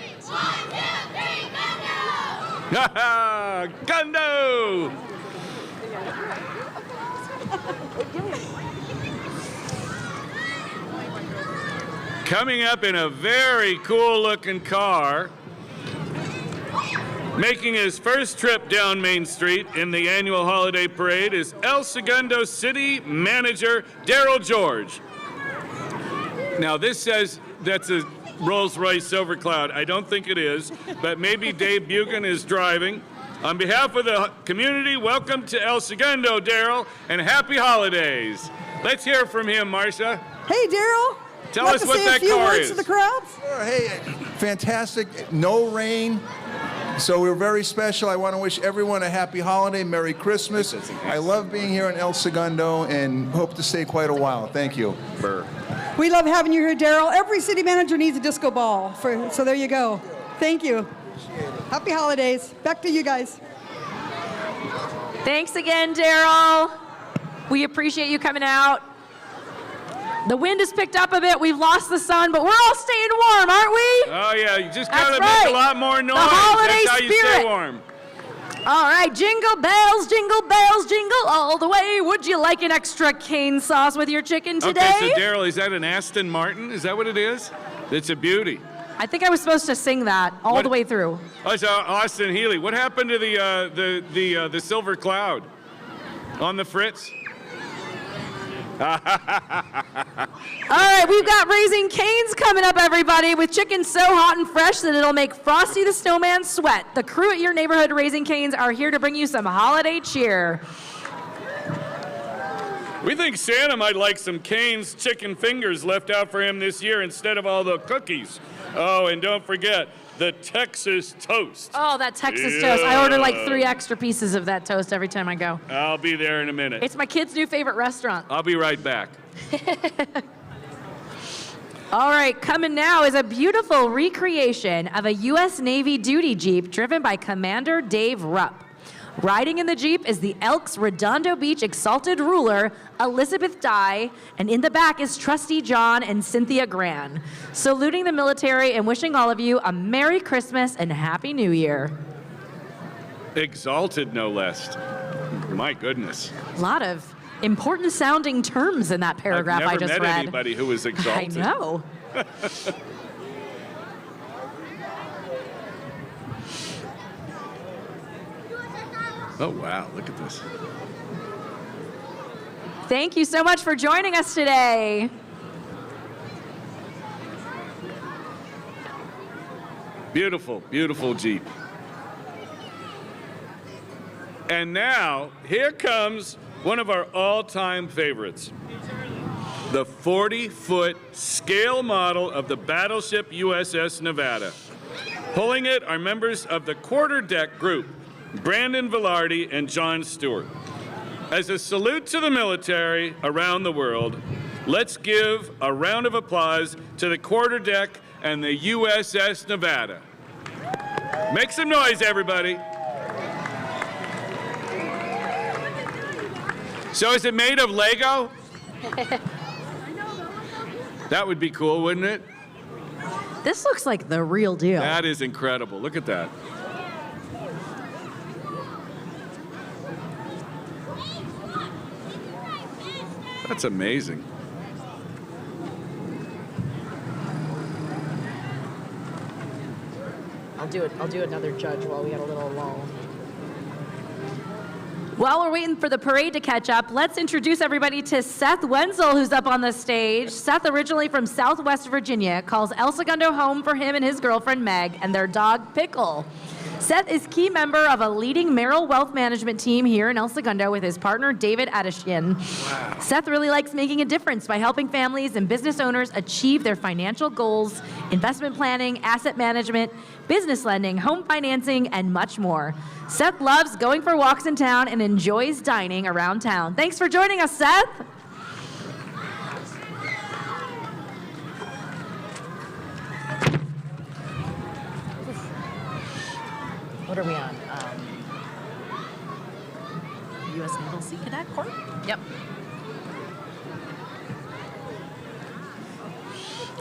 Gundo! Coming up in a very cool-looking car, making his first trip down Main Street in the annual holiday parade is El Segundo City Manager Daryl George. Now this says that's a Rolls-Royce Silver Cloud. I don't think it is, but maybe Dave Bugan is driving. On behalf of the community, welcome to El Segundo, Daryl, and happy holidays. Let's hear from him, Marcia. Hey, Daryl. Tell us what that car is. Like to say a few words to the crowds? Sure. Hey, fantastic. No rain. So we're very special. I want to wish everyone a happy holiday, Merry Christmas. I love being here in El Segundo and hope to stay quite a while. Thank you. Burr. We love having you here, Daryl. Every city manager needs a disco ball. So there you go. Thank you. Happy holidays. Back to you guys. Thanks again, Daryl. We appreciate you coming out. The wind has picked up a bit. We've lost the sun, but we're all staying warm, aren't we? Oh, yeah. You just That's got to right. make a lot more noise. The holiday That's how you spirit. stay warm. All right, jingle bells, jingle all the way. Would you like an extra cane sauce with your chicken today? Okay, so Daryl, is that an Aston Martin? Is that what it is? It's a beauty. I think I was supposed to sing that all the way through. Oh, so Austin Healy. What happened to the Silver Cloud? On the Fritz? All right, we've got Raising Cane's coming up, everybody, with chicken so hot and fresh that it'll make Frosty the Snowman sweat. The crew at your neighborhood Raising Cane's are here to bring you some holiday cheer. We think Santa might like some Cane's chicken fingers left out for him this year instead of all the cookies. Oh, and don't forget the Texas toast. Oh, that Texas toast. I order like 3 extra pieces of that toast every time I go. I'll be there in a minute. It's my kid's new favorite restaurant. I'll be right back. All right, coming now is a beautiful recreation of a U.S. Navy duty Jeep driven by Commander Dave Rupp. Riding in the Jeep is the Elks Redondo Beach Exalted Ruler, Elizabeth Dye, and in the back is Trusty John and Cynthia Gran, saluting the military and wishing all of you a Merry Christmas and Happy New Year. Exalted, no less. My goodness. A lot of important sounding terms in that paragraph I just I've never met read. anybody who was exalted. I know. Oh, wow. Look at this. Thank you so much for joining us today. Beautiful, beautiful Jeep. And now, here comes one of our all-time favorites. The 40-foot scale model of the battleship USS Nevada. Pulling it are members of the quarterdeck group, Brandon Velarde and John Stewart. As a salute to the military around the world, let's give a round of applause to the quarterdeck and the USS Nevada. Make some noise, everybody. So is it made of Lego? That would be cool, wouldn't it? This looks like the real deal. That is incredible. Look at that. That's amazing. I'll do another judge while we got a little lull. While we're waiting for the parade to catch up, let's introduce everybody to Seth Wenzel, who's up on the stage. Seth, originally from Southwest Virginia, calls El Segundo home for him and his girlfriend Meg and their dog Pickle. Seth is key member of a leading Merrill Wealth Management team here in El Segundo with his partner David Adeshian. Wow. Seth really likes making a difference by helping families and business owners achieve their financial goals, investment planning, asset management, business lending, home financing, and much more. Seth loves going for walks in town and enjoys dining around town. Thanks for joining us, Seth. What are we on? U.S. Naval Sea Cadet Corps? Yep.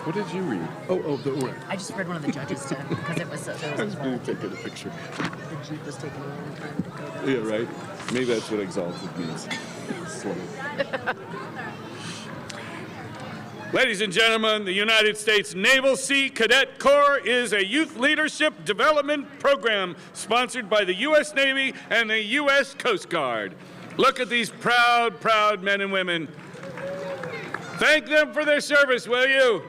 What did you read? Oh, the one. I just read one of the judges too, because it was. I was going to take a picture. The Jeep was taking a long time to go down. Yeah, right. Maybe that's what exalted means. sort of. Ladies and gentlemen, the United States Naval Sea Cadet Corps is a youth leadership development program sponsored by the U.S. Navy and the U.S. Coast Guard. Look at these proud, proud men and women. Thank them for their service, will you?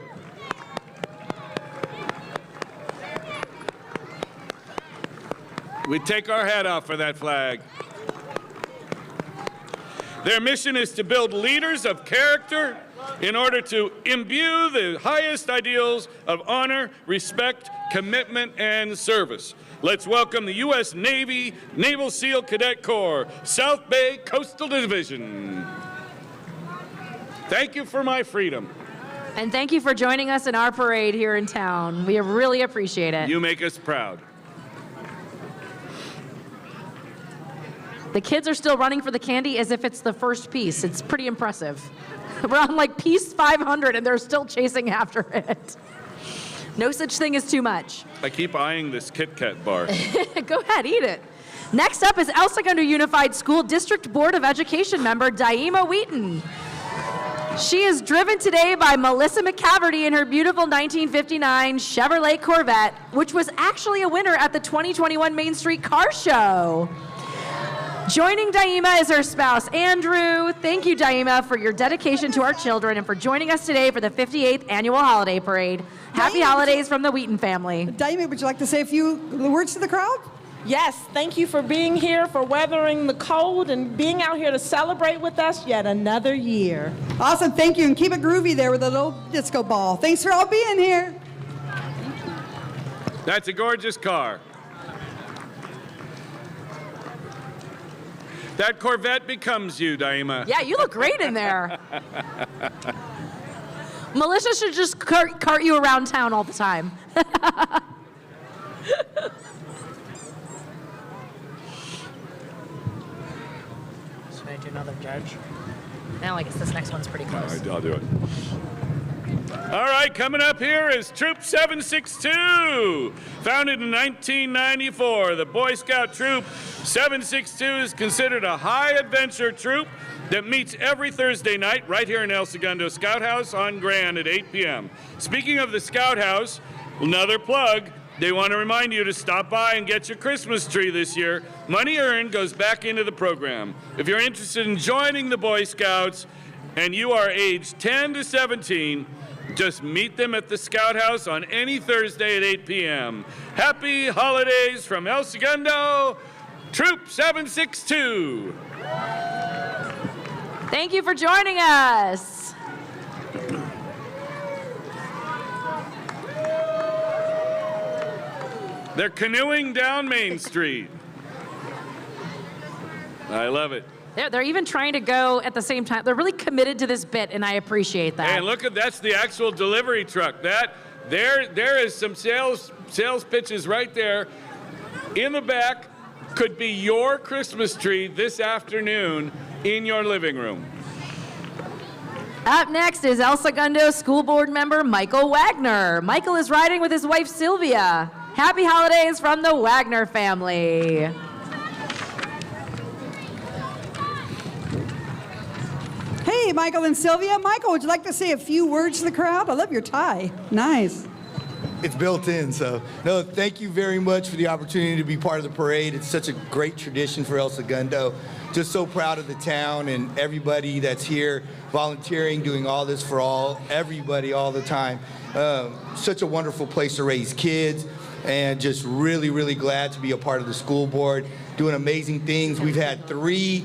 We take our hat off for that flag. Their mission is to build leaders of character in order to imbue the highest ideals of honor, respect, commitment, and service. Let's welcome the U.S. Navy Naval SEAL Cadet Corps, South Bay Coastal Division. Thank you for my freedom. And thank you for joining us in our parade here in town. We really appreciate it. You make us proud. The kids are still running for the candy as if it's the first piece. It's pretty impressive. We're on like piece 500 and they're still chasing after it. No such thing as too much. I keep eyeing this Kit Kat bar. Go ahead, eat it. Next up is El Segundo Unified School District Board of Education member Daima Wheaton. She is driven today by Melissa McCaverty in her beautiful 1959 Chevrolet Corvette, which was actually a winner at the 2021 Main Street Car Show. Joining Daima is her spouse, Andrew. Thank you, Daima, for your dedication to our children and for joining us today for the 58th Annual Holiday Parade. Happy holidays from the Wheaton family. Daima, would you like to say a few words to the crowd? Yes, thank you for being here, for weathering the cold, and being out here to celebrate with us yet another year. Awesome, thank you, and keep it groovy there with a little disco ball. Thanks for all being here. That's a gorgeous car. That Corvette becomes you, Daima. Yeah, you look great in there. Melissa should just cart you around town all the time. Should I do another judge? No, I guess this next one's pretty close. All right, I'll do it. All right, coming up here is Troop 762. Founded in 1994, the Boy Scout Troop 762 is considered a high adventure troop that meets every Thursday night right here in El Segundo Scout House on Grand at 8 p.m. Speaking of the Scout House, another plug, they want to remind you to stop by and get your Christmas tree this year. Money earned goes back into the program. If you're interested in joining the Boy Scouts and you are aged 10 to 17, just meet them at the Scout House on any Thursday at 8 p.m. Happy holidays from El Segundo, Troop 762. Thank you for joining us. They're canoeing down Main Street. I love it. They're even trying to go at the same time. They're really committed to this bit, and I appreciate that. And look at that's the actual delivery truck. There is some sales pitches right there. In the back could be your Christmas tree this afternoon in your living room. Up next is El Segundo School Board member Michael Wagner. Michael is riding with his wife Sylvia. Happy holidays from the Wagner family. Hey, Michael and Sylvia. Michael, would you like to say a few words to the crowd? I love your tie. Nice. It's built in, so no, thank you very much for the opportunity to be part of the parade. It's such a great tradition for El Segundo. Just so proud of the town and everybody that's here volunteering, doing all this for everybody all the time. Such a wonderful place to raise kids, and just really, really glad to be a part of the school board, doing amazing things. We've had 3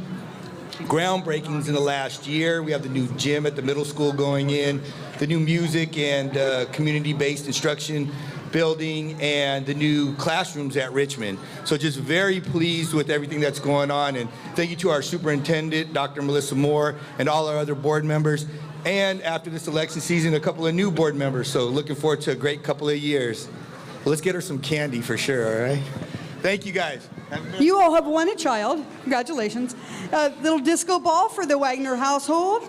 groundbreakings in the last year. We have the new gym at the middle school going in, the new music and community-based instruction building, and the new classrooms at Richmond. So just very pleased with everything that's going on, and thank you to our superintendent, Dr. Melissa Moore, and all our other board members. And after this election season, a couple of new board members, so looking forward to a great couple of years. Well, let's get her some candy for sure, all right? Thank you, guys. You all have won a child. Congratulations. A little disco ball for the Wagner household.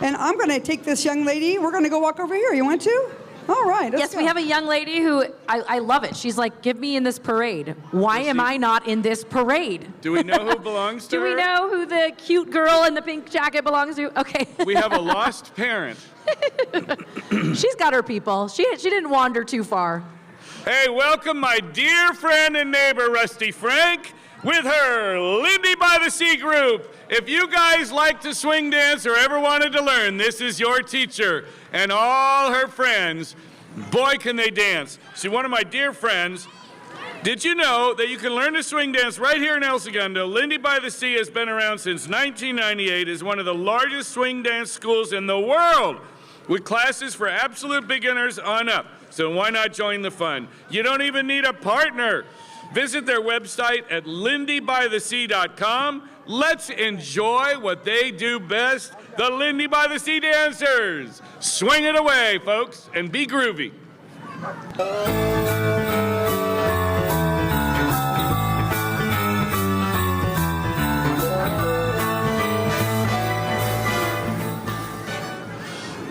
And I'm going to take this young lady. We're going to go walk over here. You want to? All right. Yes, we have a young lady who, I love it. She's like, get me in this parade. Why am I not in this parade? Do we know who belongs to Do her? we know who the cute girl in the pink jacket belongs to? Okay. We have a lost parent. She's got her people. She didn't wander too far. Hey, welcome my dear friend and neighbor, Rusty Frank, with her Lindy by the Sea group. If you guys like to swing dance or ever wanted to learn, this is your teacher. And all her friends, boy, can they dance. She's one of my dear friends. Did you know that you can learn to swing dance right here in El Segundo? Lindy by the Sea has been around since 1998, is one of the largest swing dance schools in the world, with classes for absolute beginners on up. So why not join the fun? You don't even need a partner. Visit their website at lindybythesea.com. Let's enjoy what they do best, the Lindy by the Sea dancers. Swing it away, folks, and be groovy.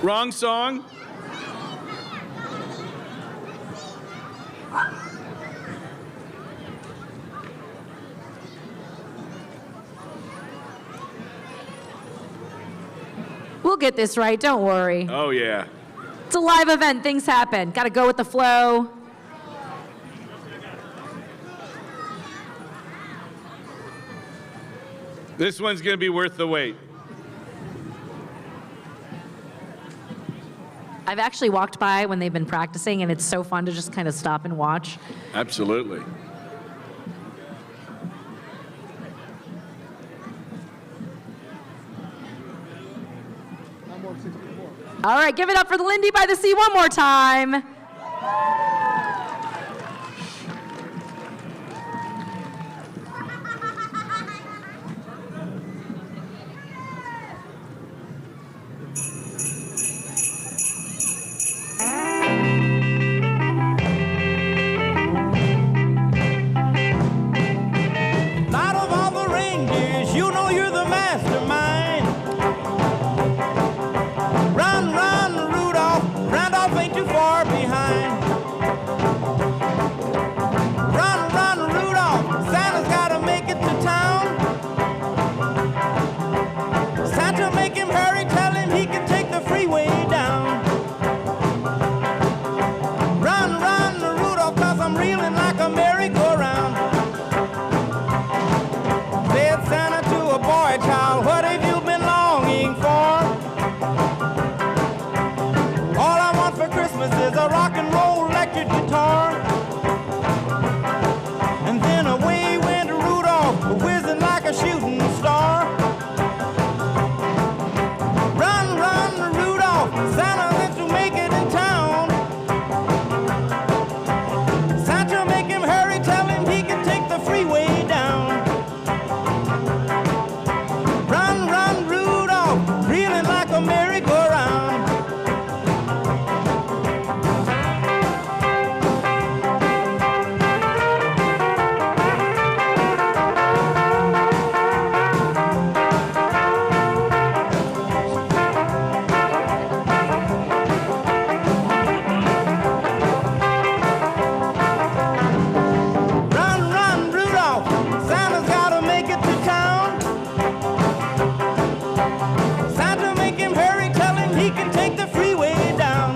Wrong song. We'll get this right, don't worry. Oh, yeah. It's a live event, things happen. Gotta go with the flow. This one's gonna be worth the wait. I've actually walked by when they've been practicing, and it's so fun to just kind of stop and watch. Absolutely. All right, give it up for the Lindy by the Sea one more time. Out of all the reindeers, you know you're the mastermind. Run, run, Rudolph. Randolph ain't too far behind. Run, run, Rudolph. Santa's gotta make it to town. Santa, make him hurry. Tell him he can take the freeway down. Run, run, Rudolph, 'cause I'm reeling like a merry-go-round. Said Santa to a boy child, what have you been longing for? All I want for Christmas is a rock and roll electric guitar. And then away went Rudolph, whizzing like a shooting star. Run, run, Rudolph, Santa wants to make it in town. Santa, make him hurry, tell him he can take the freeway down. Run, run, Rudolph, reeling like a merry-go-round. Run, run, Rudolph, Santa's gotta make it to town. Santa, make him hurry, tell him he can take the freeway down.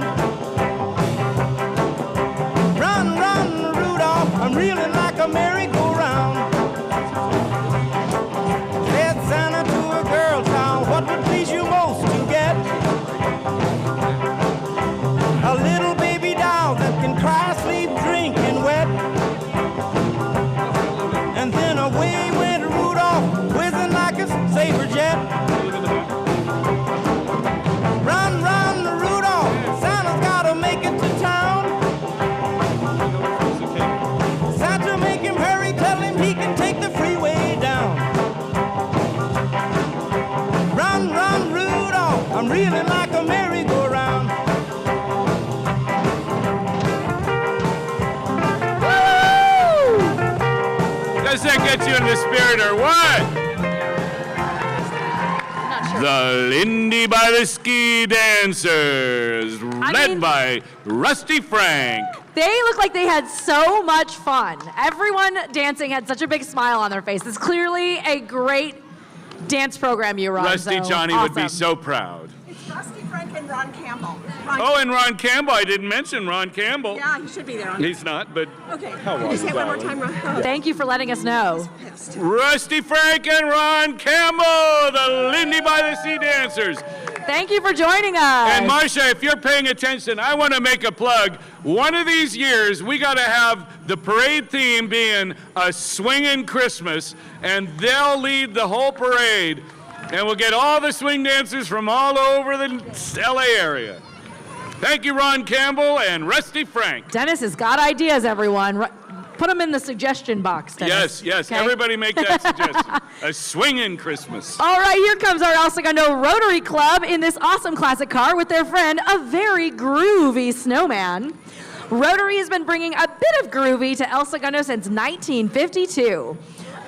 Run, run, Rudolph, I'm reeling like a merry-go-round. Said Santa to a girl child, what would please you most to get? A little baby doll that can cry, sleep, drink, and wet. And then away went Rudolph, whizzing like a saber jet. Run, run, Rudolph, Santa's gotta make it to town. Santa, make him hurry, tell him he can take the freeway down. Run, run, Rudolph, I'm reeling like a merry-go-round. Does that get you in the spirit or what? the Lindy by the Ski Dancers, led by Rusty Frank. They look like they had so much fun. Everyone dancing had such a big smile on their face. It's clearly a great dance program you run. Rusty so Johnny awesome. would be so proud. It's Rusty Frank and Ron Campbell. And Ron Campbell. I didn't mention Ron Campbell. Yeah, he should be there. He's not, but Okay. how Can are you say you, it one more darling? time, Ron? Thank you for letting us know. Rusty Frank and Ron Campbell, the Lindy by the Sea Dancers. Thank you for joining us. And Marcia, if you're paying attention, I want to make a plug. One of these years, we got to have the parade theme being a swinging Christmas, and they'll lead the whole parade, and we'll get all the swing dancers from all over the LA area. Thank you, Ron Campbell and Rusty Frank. Dennis has got ideas, everyone. Put them in the suggestion box, Dennis. Yes. Okay? Everybody make that suggestion. A swinging Christmas. All right, here comes our El Segundo Rotary Club in this awesome classic car with their friend, a very groovy snowman. Rotary has been bringing a bit of groovy to El Segundo since 1952.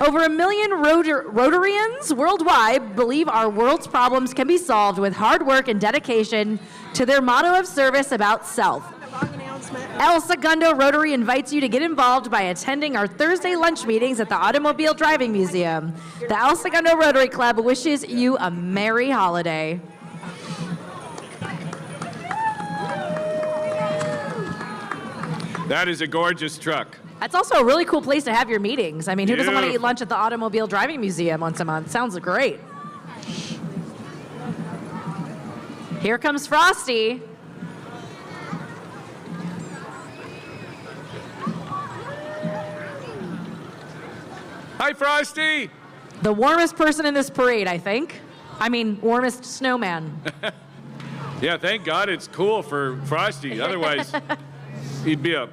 Over 1 million Rotarians worldwide believe our world's problems can be solved with hard work and dedication to their motto of service about self. El Segundo Rotary invites you to get involved by attending our Thursday lunch meetings at the Automobile Driving Museum. The El Segundo Rotary Club wishes you a merry holiday. That is a gorgeous truck. That's also a really cool place to have your meetings. I mean, who doesn't want to eat Beautiful. lunch at the Automobile Driving Museum once a month? Sounds great. Here comes Frosty. Hi, Frosty. The warmest person in this parade, I think. I mean, warmest snowman. Yeah, thank God it's cool for Frosty. Otherwise, he'd be a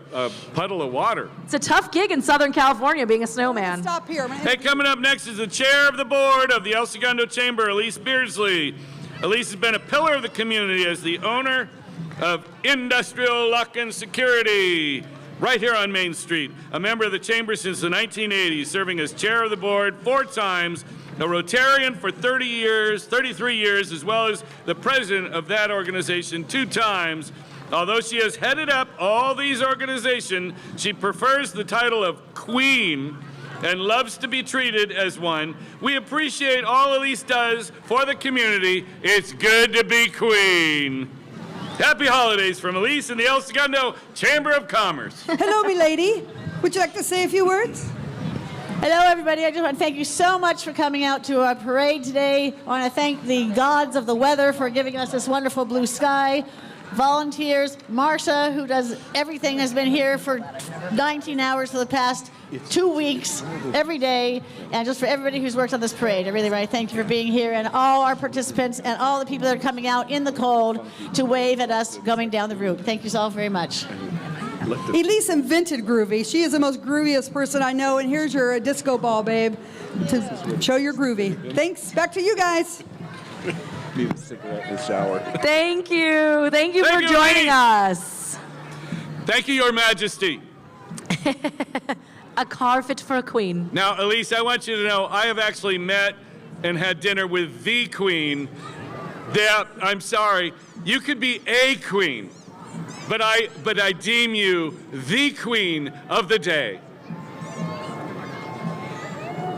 puddle of water. It's a tough gig in Southern California being a snowman. Stop here, man. Hey, coming up next is the chair of the board of the El Segundo Chamber, Elise Beardsley. Elise has been a pillar of the community as the owner of Industrial Lock and Security right here on Main Street. A member of the chamber since the 1980s, serving as chair of the board 4 times, a Rotarian for 33 years, as well as the president of that organization 2 times. Although she has headed up all these organizations, she prefers the title of Queen and loves to be treated as one. We appreciate all Elise does for the community. It's good to be Queen. Happy holidays from Elise and the El Segundo Chamber of Commerce. Hello, milady. Would you like to say a few words? Hello, everybody. I just want to thank you so much for coming out to our parade today. I want to thank the gods of the weather for giving us this wonderful blue sky. Volunteers, Marcia, who does everything, has been here for 19 hours for the past 2 weeks, every day, and just for everybody who's worked on this parade. I really want to thank you for being here, and all our participants and all the people that are coming out in the cold to wave at us going down the route. Thank you all very much. Elise invented groovy. She is the most grooviest person I know, and here's your disco ball, babe, to show your groovy. Thanks. Back to you guys. Need a cigarette in the shower. Thank you. Thank you for joining us. Thank you, Your Majesty. A car fit for a queen. Now, Elise, I want you to know I have actually met and had dinner with the Queen. Yeah, I'm sorry. You could be a queen, but I deem you the Queen of the day.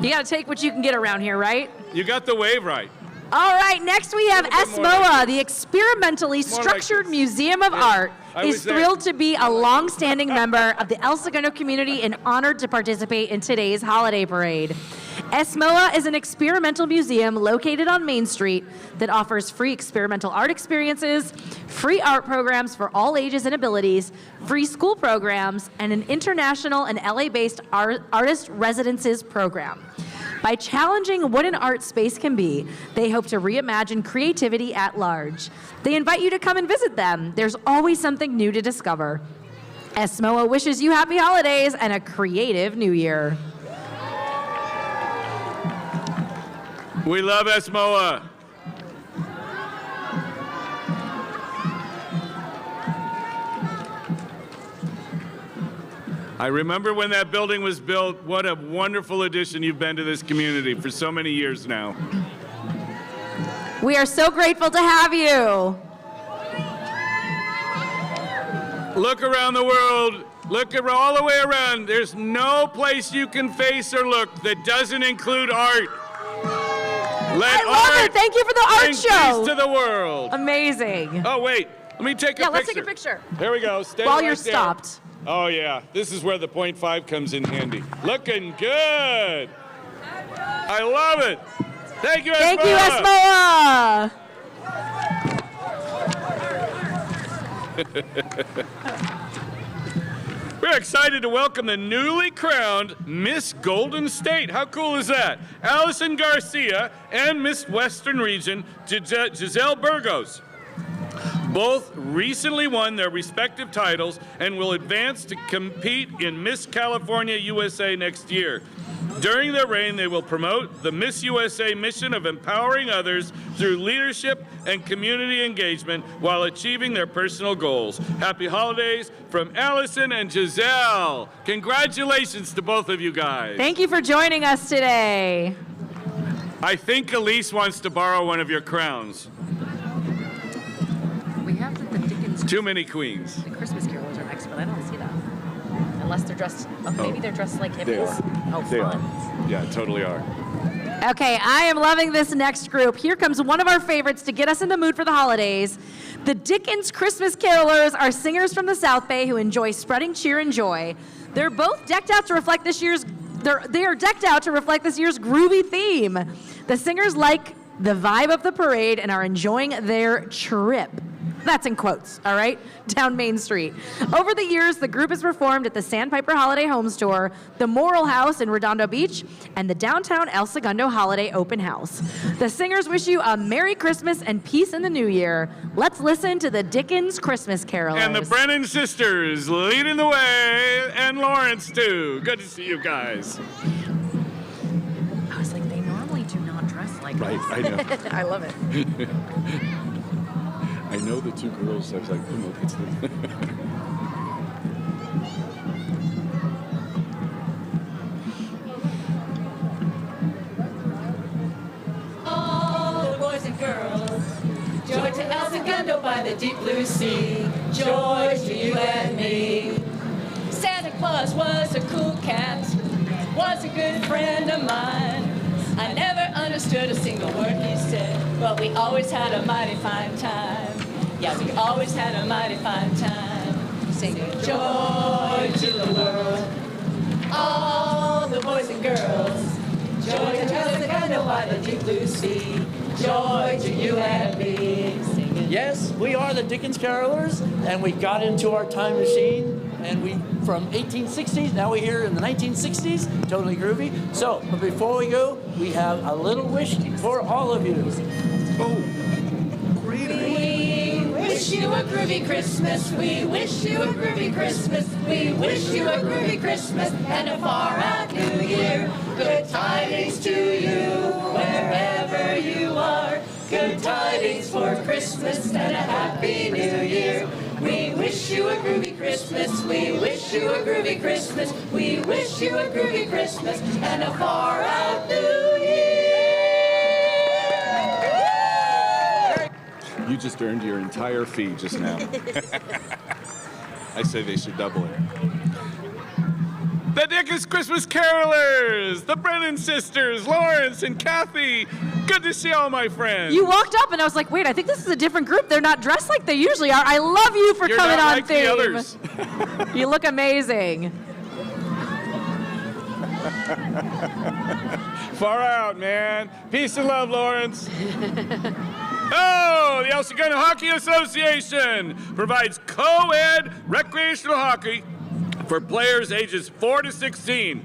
You got to take what you can get around here, right? You got the wave right. All right, next we have ESMOA, the Experimentally Structured Museum of Art, I is was there. thrilled to be a long-standing member of the El Segundo community and honored to participate in today's holiday parade. ESMOA is an experimental museum located on Main Street that offers free experimental art experiences, free art programs for all ages and abilities, free school programs, and an international and LA-based artist residences program. By challenging what an art space can be, they hope to reimagine creativity at large. They invite you to come and visit them. There's always something new to discover. ESMOA wishes you happy holidays and a creative new year. We love ESMOA. I remember when that building was built. What a wonderful addition you've been to this community for so many years now. We are so grateful to have you. Look around the world. Look all the way around. There's no place you can face or look that doesn't include art. I love it. Thank you for the art bring show. Peace to the world. Amazing. Oh, wait. Let me take a picture. Yeah, let's take a picture. Here we go. Stay While right you're there. stopped. Oh, yeah. This is where the .5 comes in handy. Looking good. I love it. Thank you, Esmoa. Thank you, Esmoa. We're excited to welcome the newly crowned Miss Golden State. How cool is that? Allison Garcia and Miss Western Region, Giselle Burgos. Both recently won their respective titles and will advance to compete in Miss California USA next year. During their reign, they will promote the Miss USA mission of empowering others through leadership and community engagement while achieving their personal goals. Happy holidays from Allison and Giselle. Congratulations to both of you guys. Thank you for joining us today. I think Elise wants to borrow one of your crowns. We have the Dickens. Too many queens. The Christmas carolers are next, but I don't see that. Unless they're dressed, maybe they're dressed like hippies. They are. Oh, They fun. are. Yeah, totally are. Okay, I am loving this next group. Here comes one of our favorites to get us in the mood for the holidays. The Dickens Christmas Carolers are singers from the South Bay who enjoy spreading cheer and joy. They're both decked out to reflect this year's. They are decked out to reflect this year's groovy theme. The singers like the vibe of the parade and are enjoying their trip. That's in quotes, all right? Down Main Street. Over the years, the group has performed at the Sandpiper Holiday Home Store, the Moral House in Redondo Beach, and the downtown El Segundo Holiday Open House. The singers wish you a Merry Christmas and peace in the New Year. Let's listen to the Dickens Christmas Carolers. And the Brennan sisters leading the way, and Lawrence too. Good to see you guys. I was like, they normally do not dress like Right, this. I know. I love it. I know the two girls. I was like, oh no, that's them. All the boys and girls, joy to El Segundo by the deep blue sea, joy to you and me. Santa Claus was a cool cat, was a good friend of mine. I never understood a single word he said, but we always had a mighty fine time. Yeah, we always had a mighty fine time. Sing joy to the world, all the boys and girls. Joy to El Segundo by the deep blue sea, joy to you and me. Yes, we are the Dickens Carolers, and we got into our time machine, and we from 1860s, now we're here in the 1960s, totally groovy. So, but before we go, we have a little wish for all of you. Oh, great. We wish you a groovy Christmas. We wish you a groovy Christmas. We wish you a groovy Christmas and a far out New Year. Good tidings to you wherever you are. Good tidings for Christmas and a happy New Year. We wish you a groovy Christmas. We wish you a groovy Christmas. We wish you a groovy Christmas and a far out New Year. You just earned your entire fee just now. I say they should double it. The Dickens Christmas Carolers, the Brennan sisters, Lawrence and Kathy. Good to see all my friends. You walked up and I was like, wait, I think this is a different group. They're not dressed like they usually are. I love you for You're coming not on like theme. the others. You look amazing. Far out, man. Peace and love, Lawrence. Oh, the El Segundo Hockey Association provides co-ed recreational hockey for players ages 4 to 16.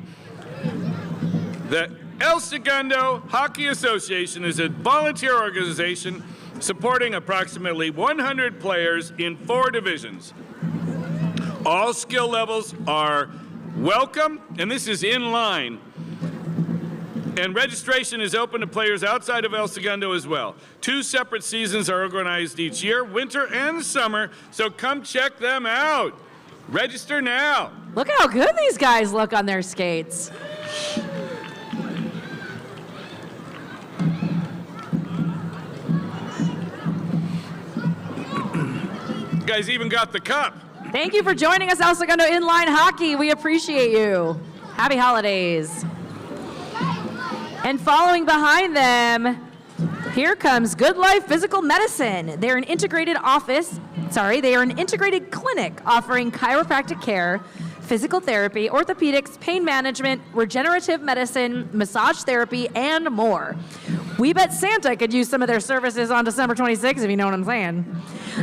The El Segundo Hockey Association is a volunteer organization supporting approximately 100 players in 4 divisions. All skill levels are welcome, and this is in line. And registration is open to players outside of El Segundo as well. 2 separate seasons are organized each year, winter and summer, so come check them out. Register now. Look how good these guys look on their skates. You guys even got the cup. Thank you for joining us, El Segundo Inline Hockey. We appreciate you. Happy holidays. And following behind them, here comes Good Life Physical Medicine. They're an integrated clinic offering chiropractic care, physical therapy, orthopedics, pain management, regenerative medicine, massage therapy, and more. We bet Santa could use some of their services on December 26th, if you know what I'm saying.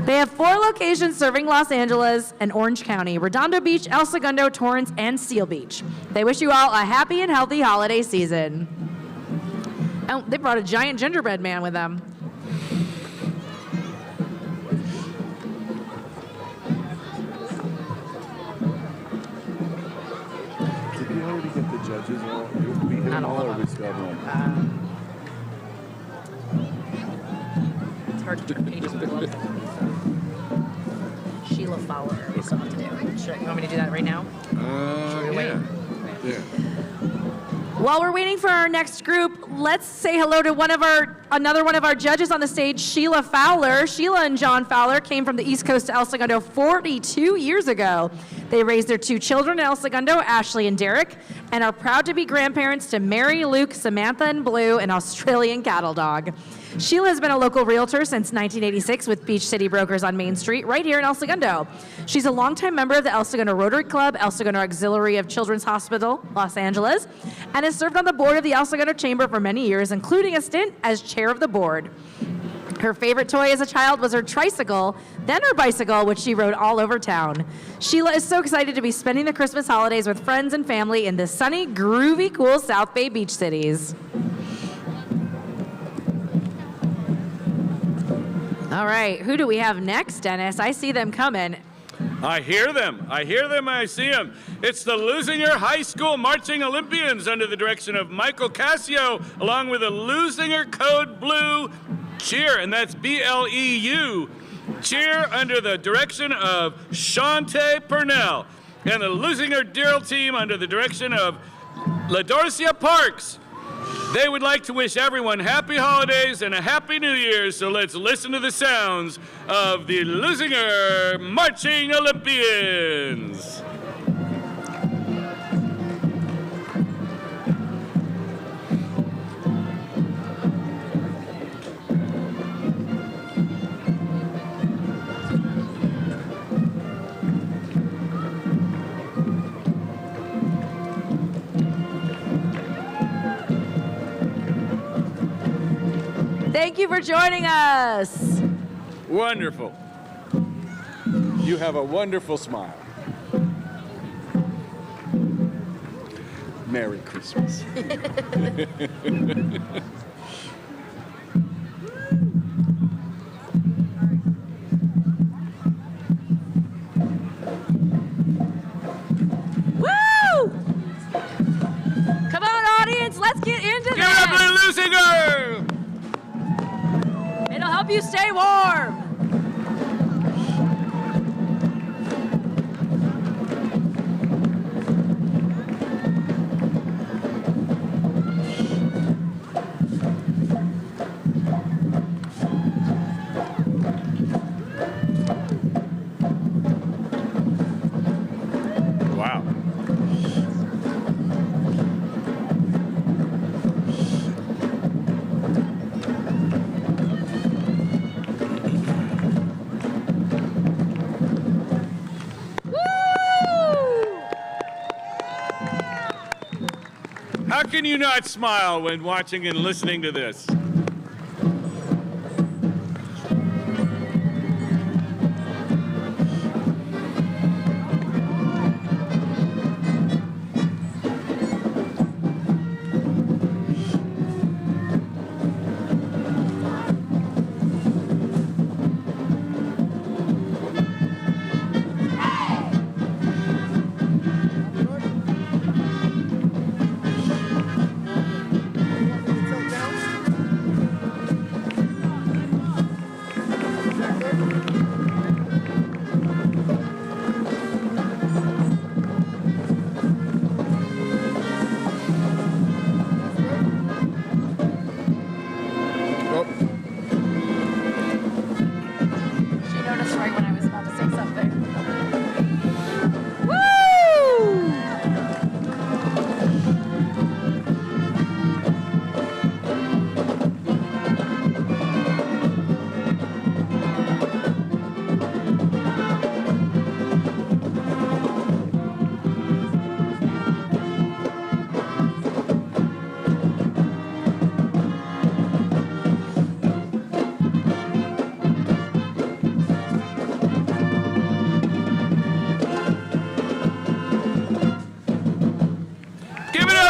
They have 4 locations serving Los Angeles and Orange County: Redondo Beach, El Segundo, Torrance, and Seal Beach. They wish you all a happy and healthy holiday season. Oh, they brought a giant gingerbread man with them. Did we already get the judges all? We hit them all, or we still have one? It's hard to keep pages below. Sheila Fowler is someone to do. Sure. You want me to do that right now? Yeah. While we're waiting for our next group, let's say hello to another one of our judges on the stage, Sheila Fowler. Sheila and John Fowler came from the East Coast to El Segundo 42 years ago. They raised their 2 children in El Segundo, Ashley and Derek, and are proud to be grandparents to Mary, Luke, Samantha, and Blue, an Australian cattle dog. Sheila has been a local realtor since 1986 with Beach City Brokers on Main Street, right here in El Segundo. She's a longtime member of the El Segundo Rotary Club, El Segundo Auxiliary of Children's Hospital, Los Angeles, and has served on the board of the El Segundo Chamber for many years, including a stint as chair of the board. Her favorite toy as a child was her tricycle, then her bicycle, which she rode all over town. Sheila is so excited to be spending the Christmas holidays with friends and family in the sunny, groovy, cool South Bay beach cities. All right, who do we have next, Dennis? I see them coming. I hear them. I see them. It's the Lusinger High School Marching Olympians under the direction of Michael Cassio, along with the Lusinger Code Blue Cheer, and that's BLEU. Cheer under the direction of Shante Purnell, and the Lusinger Drill Team under the direction of LaDorcia Parks. They would like to wish everyone happy holidays and a happy New Year, so let's listen to the sounds of the Lusinger Marching Olympians. Thank you for joining us. Wonderful. You have a wonderful smile. Merry Christmas. Woo! Come on, audience, let's get into this. Give it up for the Lusinger! It'll help you stay warm. Wow. How can you not smile when watching and listening to this?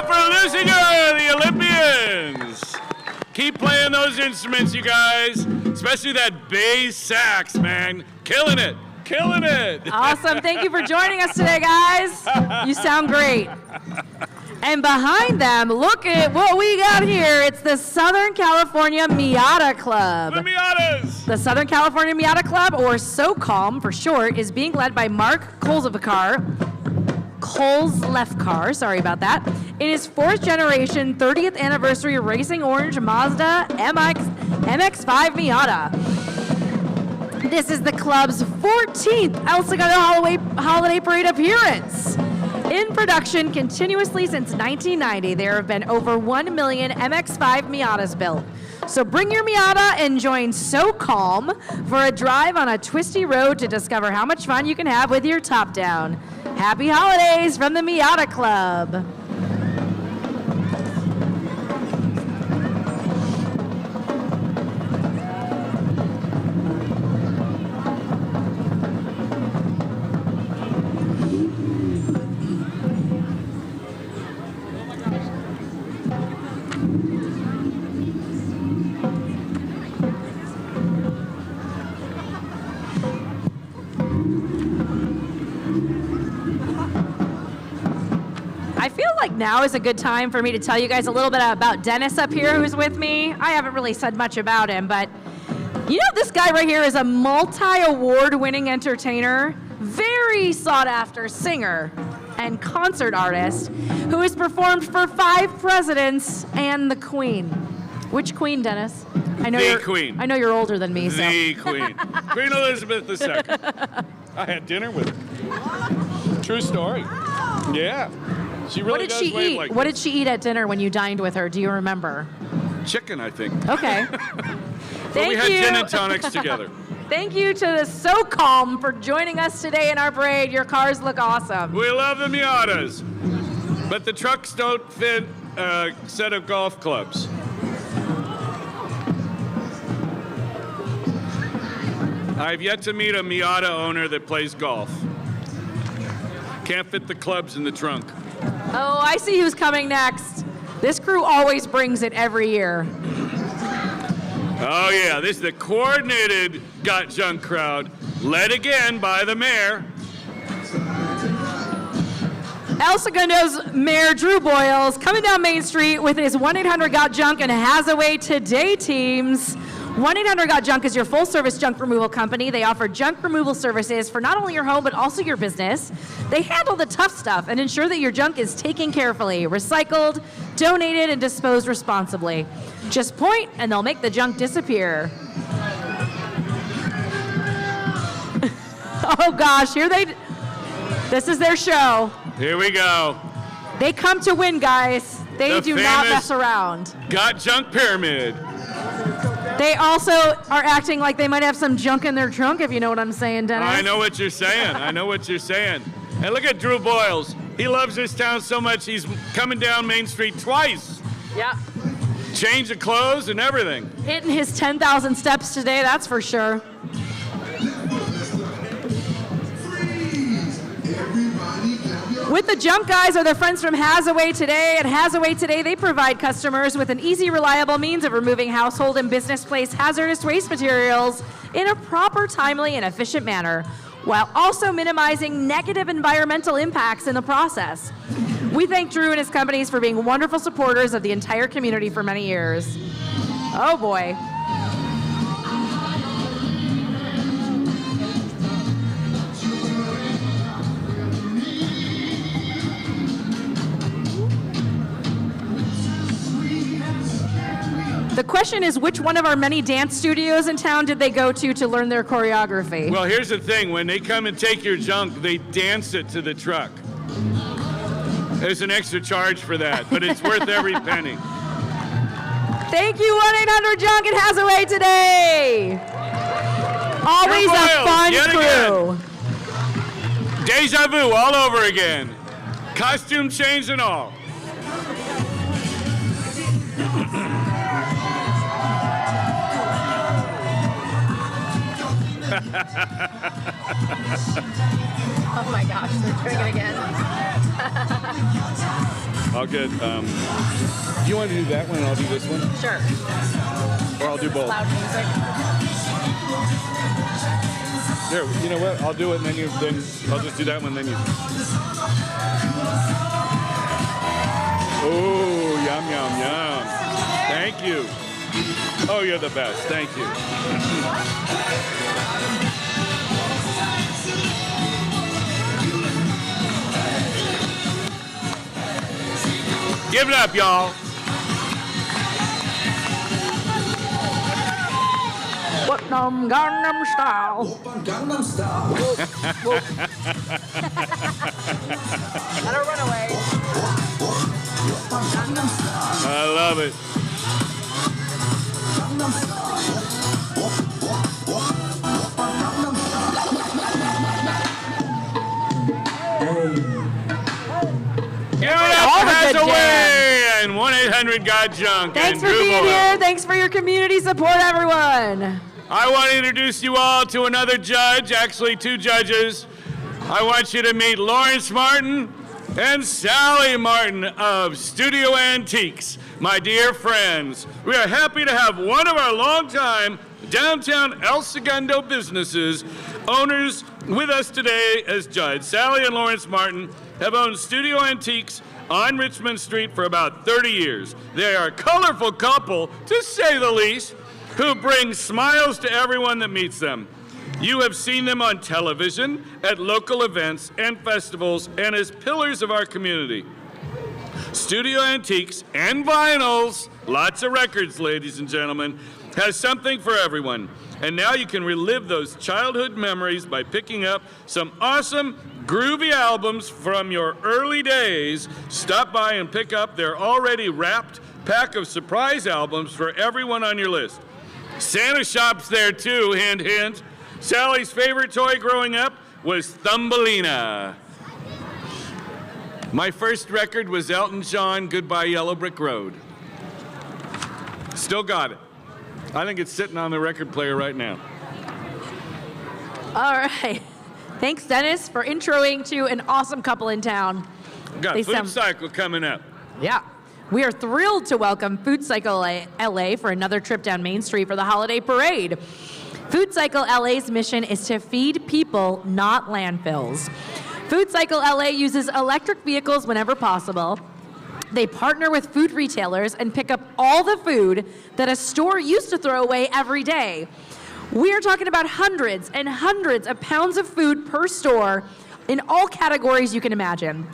up for Lucinger, the Olympians. Keep playing those instruments, you guys, especially that bass sax, man. Killing it. Killing it. Awesome. Thank you for joining us today, guys. You sound great. And behind them, look at what we got here. It's the Southern California Miata Club. The Miatas. The Southern California Miata Club, or SOCALM for short, is being led by Mark Kolzlefkar, sorry about that, in his 4th generation 30th anniversary Racing Orange Mazda MX-5 Miata. This is the club's 14th El Segundo Holiday Parade appearance. In production continuously since 1990, there have been over 1 million MX-5 Miatas built. So bring your Miata and join SOCALM for a drive on a twisty road to discover how much fun you can have with your top down. Happy holidays from the Miata Club. I feel like now is a good time for me to tell you guys a little bit about Dennis up here who's with me. I haven't really said much about him, but you know this guy right here is a multi-award winning entertainer, very sought after singer and concert artist who has performed for 5 presidents and the Queen. Which Queen, Dennis? I know The Queen. I know you're older than me, so. The Queen. Queen Elizabeth II. I had dinner with her. True story. Yeah. She really What did does she wave eat? like What this. did she eat at dinner when you dined with her? Do you remember? Chicken, I think. Okay. But Thank we had you. gin and tonics together. Thank you to the SOCALM for joining us today in our parade. Your cars look awesome. We love the Miatas, but the trucks don't fit a set of golf clubs. I've yet to meet a Miata owner that plays golf. Can't fit the clubs in the trunk. Oh, I see who's coming next. This crew always brings it every year. Oh yeah, this is the coordinated Got Junk crowd, led again by the mayor. El Segundo's Mayor Drew Boyles coming down Main Street with his 1-800-GOT-JUNK and Hazaway Today teams. 1-800-GOT-JUNK is your full-service junk removal company. They offer junk removal services for not only your home, but also your business. They handle the tough stuff and ensure that your junk is taken carefully, recycled, donated, and disposed responsibly. Just point, and they'll make the junk disappear. Oh gosh, this is their show. Here we go. They come to win, guys. They The do not famous mess around. Got Junk Pyramid. They also are acting like they might have some junk in their trunk, if you know what I'm saying, Dennis. I know what you're saying. I know what you're saying. And look at Drew Boyles. He loves this town so much, he's coming down Main Street twice. Yeah. Change of clothes and everything. Hitting his 10,000 steps today, that's for sure. With the junk guys are their friends from Hazaway Today. At Hazaway Today, they provide customers with an easy, reliable means of removing household and business place hazardous waste materials in a proper, timely, and efficient manner, while also minimizing negative environmental impacts in the process. We thank Drew and his companies for being wonderful supporters of the entire community for many years. Oh boy. The question is, which one of our many dance studios in town did they go to learn their choreography? Well, here's the thing. When they come and take your junk, they dance it to the truck. There's an extra charge for that, but it's worth every penny. Thank you, 1-800-JUNK and Hazaway Today. Always Drew a Boyles, fun yet crew. again. Deja vu all over again. Costume change and all. Oh my gosh, they're doing it again. I'll get, do you want to do that one and I'll do this one? Sure. Or I'll do both. Loud music. Here, you know what? I'll do it and then I'll just do that one, then you. Oh, yum, yum, yum. Thank you. Oh, you're the best. Thank you. Give it up, y'all. What Gangnam Style? Gangnam Style. Let her run away. I love it. Give it up All for the good Hathaway and 1-800-GOT-JUNK. Thanks and for Drew being Boyle. here. Thanks for your community support, everyone. I want to introduce you all to another judge, actually two judges. I want you to meet Lawrence Martin and Sally Martin of Studio Antiques, my dear friends. We are happy to have one of our longtime downtown El Segundo businesses owners with us today as judge. Sally and Lawrence Martin have owned Studio Antiques on Richmond Street for about 30 years. They are a colorful couple, to say the least, who bring smiles to everyone that meets them. You have seen them on television, at local events and festivals, and as pillars of our community. Studio Antiques and vinyls, lots of records, ladies and gentlemen, has something for everyone. And now you can relive those childhood memories by picking up some awesome, groovy albums from your early days. Stop by and pick up their already wrapped pack of surprise albums for everyone on your list. Santa shops there too, hint, hint. Sally's favorite toy growing up was Thumbelina. My first record was Elton John, Goodbye Yellow Brick Road. Still got it. I think it's sitting on the record player right now. All right. Thanks, Dennis, for introing to an awesome couple in town. Got They Food sound- Cycle coming up. Yeah. We are thrilled to welcome Food Cycle LA for another trip down Main Street for the holiday parade. Food Cycle LA's mission is to feed people, not landfills. Food Cycle LA uses electric vehicles whenever possible. They partner with food retailers and pick up all the food that a store used to throw away every day. We are talking about hundreds and hundreds of pounds of food per store in all categories you can imagine.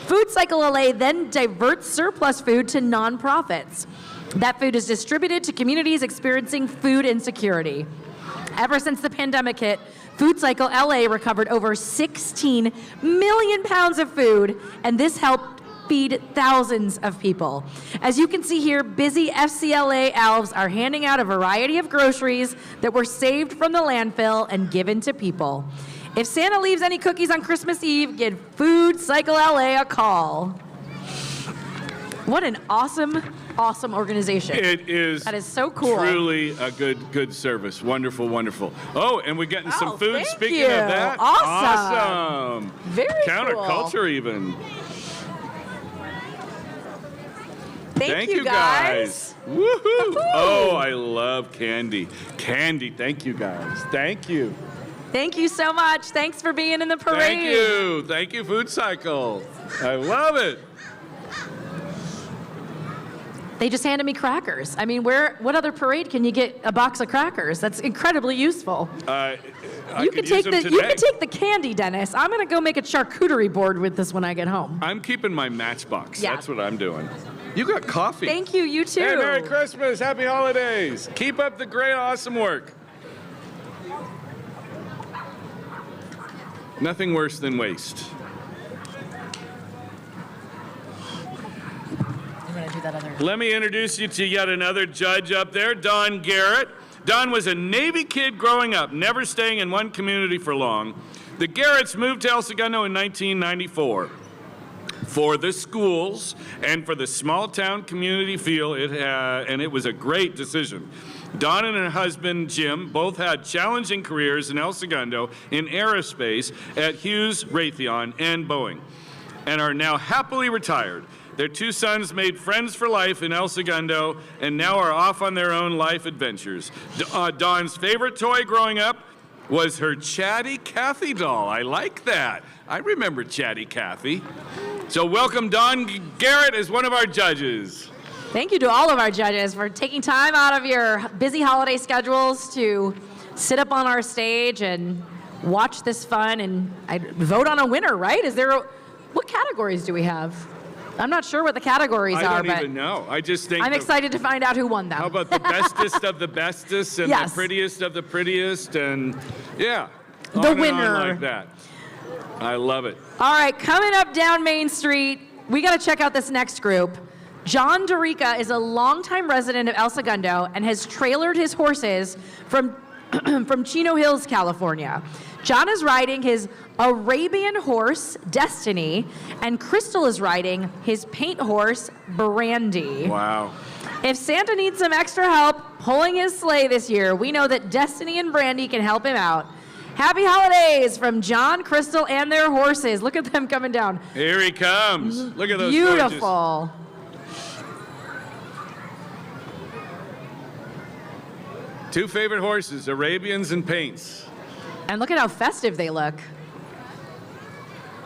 Food Cycle LA then diverts surplus food to nonprofits. That food is distributed to communities experiencing food insecurity. Ever since the pandemic hit, Food Cycle LA recovered over 16 million pounds of food, and this helped feed thousands of people. As you can see here, busy FCLA elves are handing out a variety of groceries that were saved from the landfill and given to people. If Santa leaves any cookies on Christmas Eve, give Food Cycle LA a call. What an awesome, awesome organization. It is. That is so cool. Truly a good service. Wonderful, wonderful. Oh, and we're getting some food. thank Speaking you. of that, Awesome. Very counterculture even. Thank you, guys. Woohoo! Oh, I love candy. Candy. Thank you, guys. Thank you. Thank you so much. Thanks for being in the parade. Thank you. Thank you, Food Cycle. I love it. They just handed me crackers. I mean, what other parade can you get a box of crackers? That's incredibly useful. I You could can use take them the today. candy, Dennis. I'm gonna go make a charcuterie board with this when I get home. I'm keeping my matchbox. Yeah. That's what I'm doing. You got coffee. Thank you. You too. Hey, Merry Christmas. Happy holidays. Keep up the great, awesome work. Nothing worse than waste. I'm going to do that other. Let me introduce you to yet another judge up there, Don Garrett. Don was a Navy kid growing up, never staying in one community for long. The Garretts moved to El Segundo in 1994. For the schools and for the small town community feel, and it was a great decision. Dawn and her husband, Jim, both had challenging careers in El Segundo in aerospace at Hughes, Raytheon, and Boeing, and are now happily retired. Their 2 sons made friends for life in El Segundo and now are off on their own life adventures. Dawn's favorite toy growing up was her Chatty Cathy doll. I like that. I remember Chatty Cathy. So welcome Dawn Garrett as one of our judges. Thank you to all of our judges for taking time out of your busy holiday schedules to sit up on our stage and watch this fun and vote on a winner, right? What categories do we have? I'm not sure what the categories are, I don't but even know. I just think I'm excited to find out who won them. How about the bestest of the bestest and Yes. the prettiest of the prettiest and yeah. The on and winner. on like that. I love it. All right, coming up down Main Street, we got to check out this next group. John Dorica is a longtime resident of El Segundo and has trailered his horses from Chino Hills, California. John is riding his Arabian horse, Destiny, and Crystal is riding his paint horse, Brandy. Wow. If Santa needs some extra help pulling his sleigh this year, we know that Destiny and Brandy can help him out. Happy holidays from John, Crystal, and their horses. Look at them coming down. Here he comes. Look at those Beautiful. gorgeous. Two favorite horses, Arabians and paints. And look at how festive they look.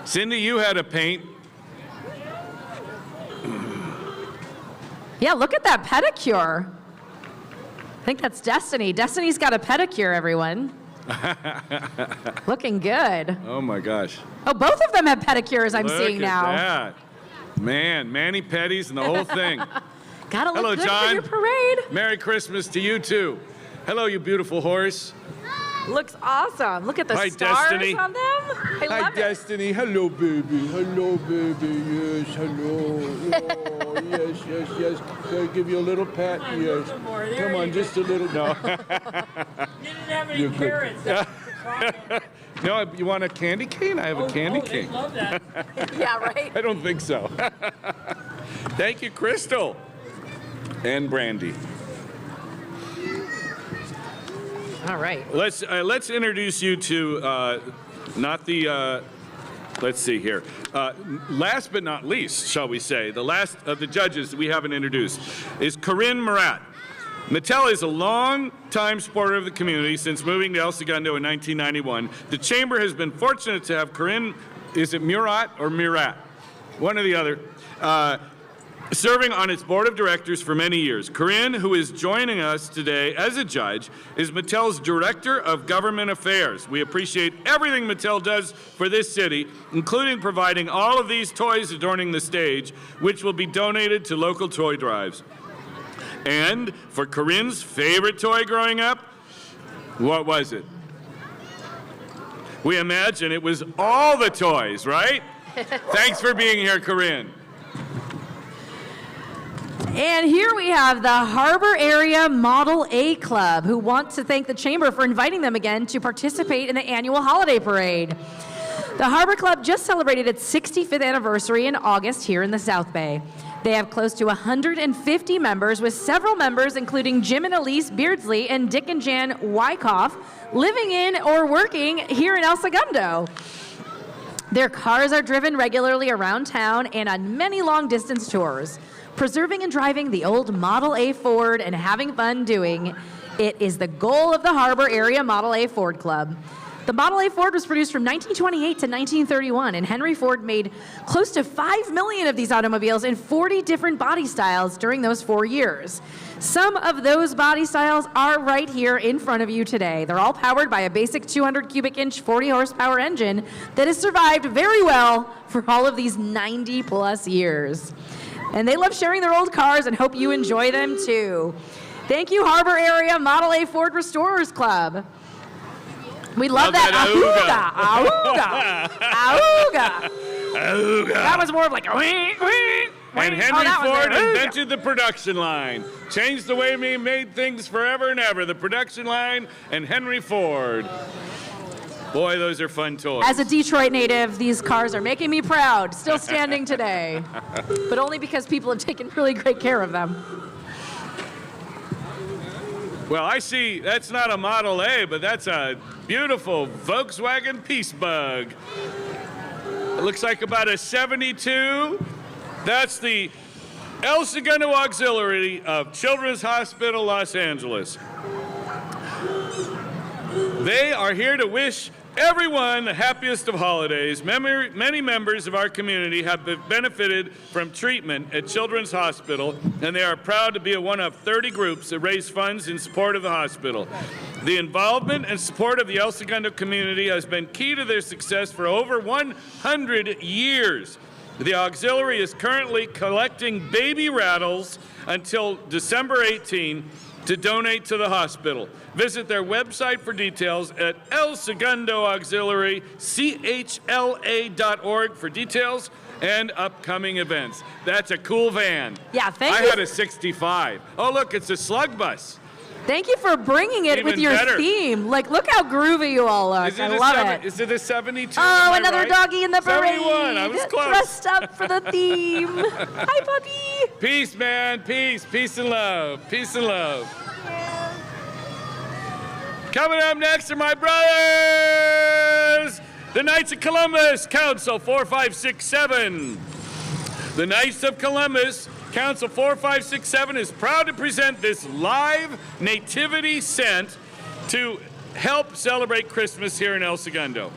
Cindy, you had a paint. Yeah, look at that pedicure. I think that's Destiny. Destiny's got a pedicure, everyone. Looking good. Oh my gosh. Oh, both of them have pedicures I'm seeing Look now. at that. Man, Manny Petties and the whole thing. Gotta look Hello, good John. for your parade. Merry Christmas to you too. Hello, you beautiful horse. Looks awesome. Look at the Hi, stars Destiny. on them. I Hi, love it. Destiny. Hello, baby. Hello, baby. Yes, hello. Oh, yes, yes, yes. Can I give you a little pat? Yes. Come on, just a little. No. You didn't have any You're good. carrots. No, you want a candy cane? I have a candy they cane. love that. Yeah, right? I don't think so. Thank you, Crystal. And Brandy. All right. Let's introduce you to not the. Let's see here. Last but not least, shall we say, the last of the judges that we haven't introduced is Corinne Murat. Mattel is a long-time supporter of the community since moving to El Segundo in 1991. The Chamber has been fortunate to have Corinne, is it Murat or Murat? One or the other. Serving on its board of directors for many years. Corinne, who is joining us today as a judge, is Mattel's Director of Government Affairs. We appreciate everything Mattel does for this city, including providing all of these toys adorning the stage, which will be donated to local toy drives. And for Corinne's favorite toy growing up, what was it? We imagine it was all the toys, right? Thanks for being here, Corinne. And here we have the Harbor Area Model A Club, who want to thank the Chamber for inviting them again to participate in the annual holiday parade. The Harbor Club just celebrated its 65th anniversary in August here in the South Bay. They have close to 150 members, with several members, including Jim and Elise Beardsley and Dick and Jan Wyckoff, living in or working here in El Segundo. Their cars are driven regularly around town and on many long-distance tours. Preserving and driving the old Model A Ford and having fun doing it is the goal of the Harbor Area Model A Ford Club. The Model A Ford was produced from 1928 to 1931, and Henry Ford made close to 5 million of these automobiles in 40 different body styles during those 4 years. Some of those body styles are right here in front of you today. They're all powered by a basic 200 cubic inch, 40 horsepower engine that has survived very well for all of these 90 plus years. And they love sharing their old cars and hope you enjoy them too. Thank you, Harbor Area Model A Ford Restorers Club. We love that auga. That was more of like a wing, wing. And Henry Ford invented the production line. Changed the way we made things forever and ever. The production line and Henry Ford. Boy, those are fun toys. As a Detroit native, these cars are making me proud. Still standing today. But only because people have taken really great care of them. Well, I see that's not a Model A, but that's a beautiful Volkswagen Peace Bug. It looks like about a 72. That's the El Segundo Auxiliary of Children's Hospital, Los Angeles. They are here to wish everyone the happiest of holidays. Many members of our community have benefited from treatment at Children's Hospital, and they are proud to be one of 30 groups that raise funds in support of the hospital. The involvement and support of the El Segundo community has been key to their success for over 100 years. The auxiliary is currently collecting baby rattles until December 18 to donate to the hospital. Visit their website for details at El Segundo Auxiliary, CHLA.org for details and upcoming events. That's a cool van. Yeah, thank you. you. I had a 65. Oh, look, it's a slug bus. Thank you for bringing it Even with your better. theme. Like, look how groovy you all look. I love it. Is it a 72? Oh, Am I another right? doggy in the parade. 71. I was close. Dressed up for the theme. Hi, puppy. Peace, man. Peace. Peace and love. Peace and love. Coming up next are my brothers, the Knights of Columbus, Council 4567. The Knights of Columbus, Council 4567 is proud to present this live nativity scent to help celebrate Christmas here in El Segundo.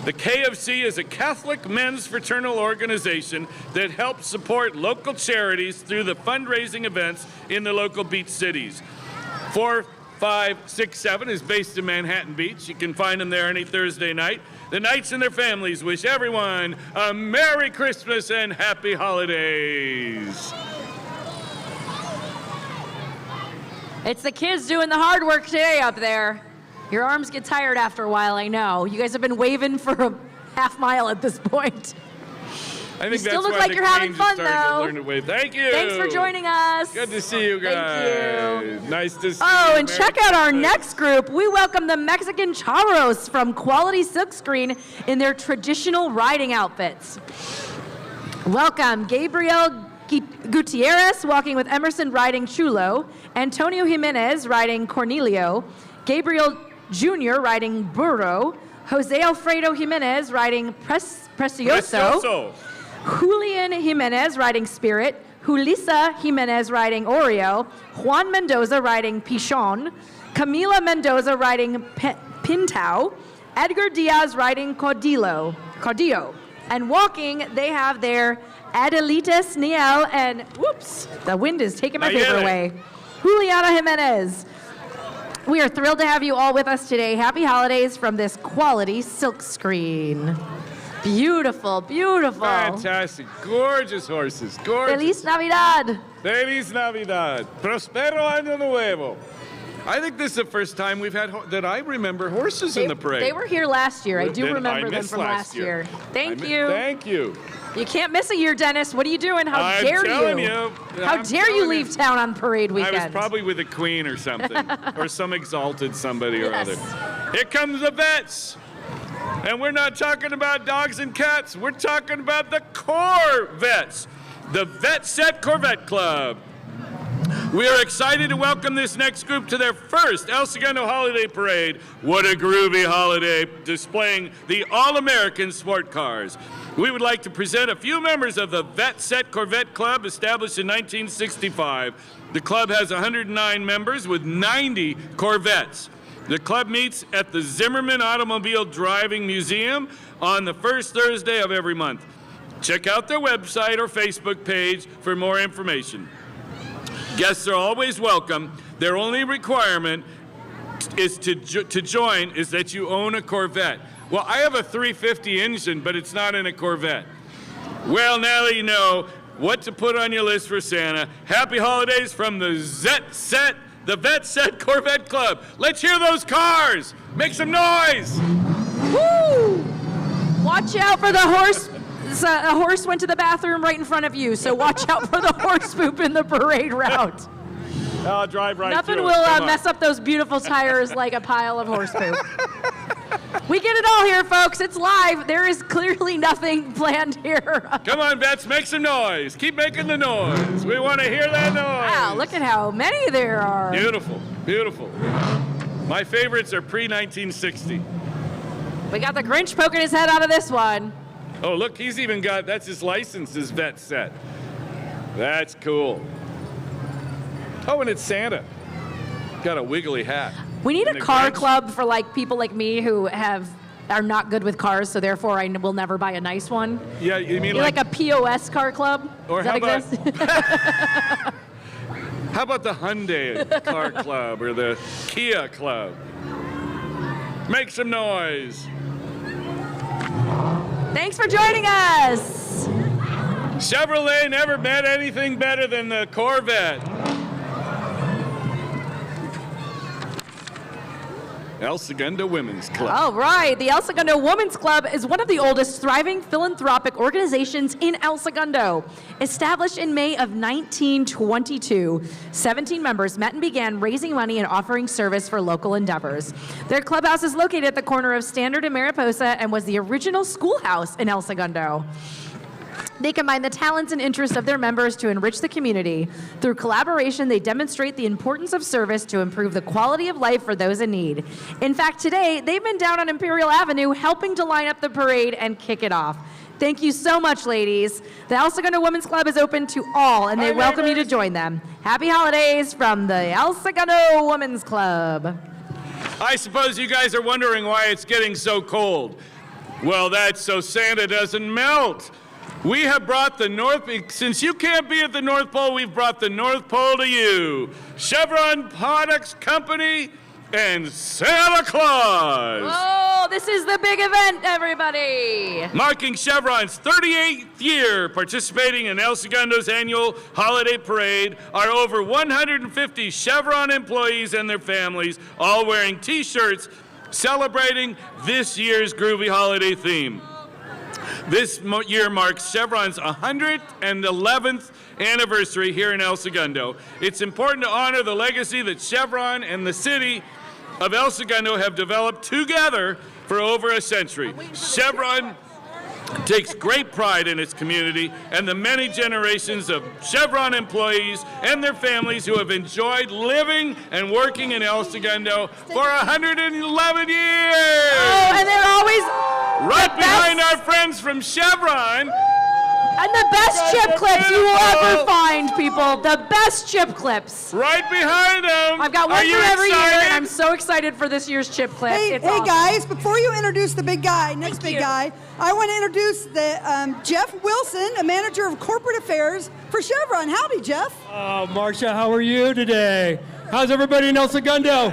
The KFC is a Catholic men's fraternal organization that helps support local charities through the fundraising events in the local beach cities. 4567 is based in Manhattan Beach. You can find them there any Thursday night. The Knights and their families wish everyone a Merry Christmas and Happy Holidays. It's the kids doing the hard work today up there. Your arms get tired after a while, I know. You guys have been waving for a half mile at this point. I think You still that's look why like the you're having Queen just fun, started to though. learn to wave. Thank you. Thanks for joining us. Good to see you guys. Thank you. Nice to see you. Oh, and Merry check out our Christmas. next group. We welcome the Mexican Charros from Quality Silkscreen in their traditional riding outfits. Welcome Gabriel Gutierrez walking with Emerson riding Chulo, Antonio Jimenez riding Cornelio, Gabriel Jr. riding Burro, Jose Alfredo Jimenez riding Precioso, Julian Jimenez riding Spirit, Julissa Jimenez riding Oreo, Juan Mendoza riding Pichon, Camila Mendoza riding Pintao, Edgar Diaz riding Cordillo. And walking, they have their Adelitas Niel and, whoops, the wind is taking my paper away, Juliana Jimenez. We are thrilled to have you all with us today. Happy holidays from this Quality Silkscreen. Beautiful, beautiful. Fantastic. Gorgeous horses. Gorgeous. Feliz Navidad. Feliz Navidad. Prospero Año Nuevo. I think this is the first time we've had, that I remember, horses in the parade. They were here last year. I do Then remember them missed from last year. Thank you. Thank you. You can't miss a year, Dennis. What are you doing? How I'm dare telling you? you. How I'm dare you telling leave town on parade weekend? I was probably with the Queen or something, or some exalted somebody or Yes. other. Here comes the vets. And we're not talking about dogs and cats. We're talking about the Corvettes, the Vet Set Corvette Club. We are excited to welcome this next group to their first El Segundo Holiday Parade. What a groovy holiday, displaying the all-American sport cars. We would like to present a few members of the Vet Set Corvette Club, established in 1965. The club has 109 members with 90 Corvettes. The club meets at the Zimmerman Automobile Driving Museum on the first Thursday of every month. Check out their website or Facebook page for more information. Guests are always welcome. Their only requirement is to join is that you own a Corvette. Well, I have a 350 engine, but it's not in a Corvette. Well, now that you know what to put on your list for Santa, happy holidays from the Vet Set Corvette Club. Let's hear those cars. Make some noise. Woo! Watch out for the horse. A horse went to the bathroom right in front of you, so watch out for the horse poop in the parade route. I'll drive right Nothing through will it. Come on. mess up those beautiful tires like a pile of horse poop. We get it all here, folks. It's live. There is clearly nothing planned here. Come on, Bets, make some noise. Keep making the noise. We want to hear that noise. Wow, look at how many there are. Beautiful, beautiful. My favorites are pre-1960. We got the Grinch poking his head out of this one. Oh, look, he's even got, that's his license, his Vet Set. That's cool. Oh, and it's Santa. Got a wiggly hat. We need And a the car Grinch. club for like people like me who are not good with cars, so therefore I will never buy a nice one. Yeah, you mean You're like a POS car club? Or Does that how exist? How about the Hyundai Car Club or the Kia Club? Make some noise. Thanks for joining us. Chevrolet never met anything better than the Corvette. El Segundo Women's Club. All right, the El Segundo Women's Club is one of the oldest thriving philanthropic organizations in El Segundo. Established in May of 1922, 17 members met and began raising money and offering service for local endeavors. Their clubhouse is located at the corner of Standard and Mariposa and was the original schoolhouse in El Segundo. They combine the talents and interests of their members to enrich the community. Through collaboration, they demonstrate the importance of service to improve the quality of life for those in need. In fact, today, they've been down on Imperial Avenue helping to line up the parade and kick it off. Thank you so much, ladies. The El Segundo Women's Club is open to all, and they welcome you to join them. Happy holidays from the El Segundo Women's Club. I suppose you guys are wondering why it's getting so cold. Well, that's so Santa doesn't melt. We have brought the North, since you can't be at the North Pole, we've brought the North Pole to you. Chevron Products Company and Santa Claus. Oh, this is the big event, everybody. Marking Chevron's 38th year participating in El Segundo's annual holiday parade are over 150 Chevron employees and their families, all wearing T-shirts celebrating this year's Groovy Holiday theme. This year marks Chevron's 111th anniversary here in El Segundo. It's important to honor the legacy that Chevron and the city of El Segundo have developed together for over a century. Chevron takes great pride in its community and the many generations of Chevron employees and their families who have enjoyed living and working in El Segundo for 111 years. Oh, and they're always right behind our friends from Chevron. And the best chip clips you will ever find, people. The best chip clips. Right behind them. I've got one Are you for every year, excited? and I'm so excited for this year's chip clip. Hey, It's hey awesome. guys, before you introduce the big guy, next big guy, I want to introduce the Jeff Wilson, a manager of corporate affairs for Chevron. Howdy, Jeff. Marcia, how are you today? How's everybody in El Segundo?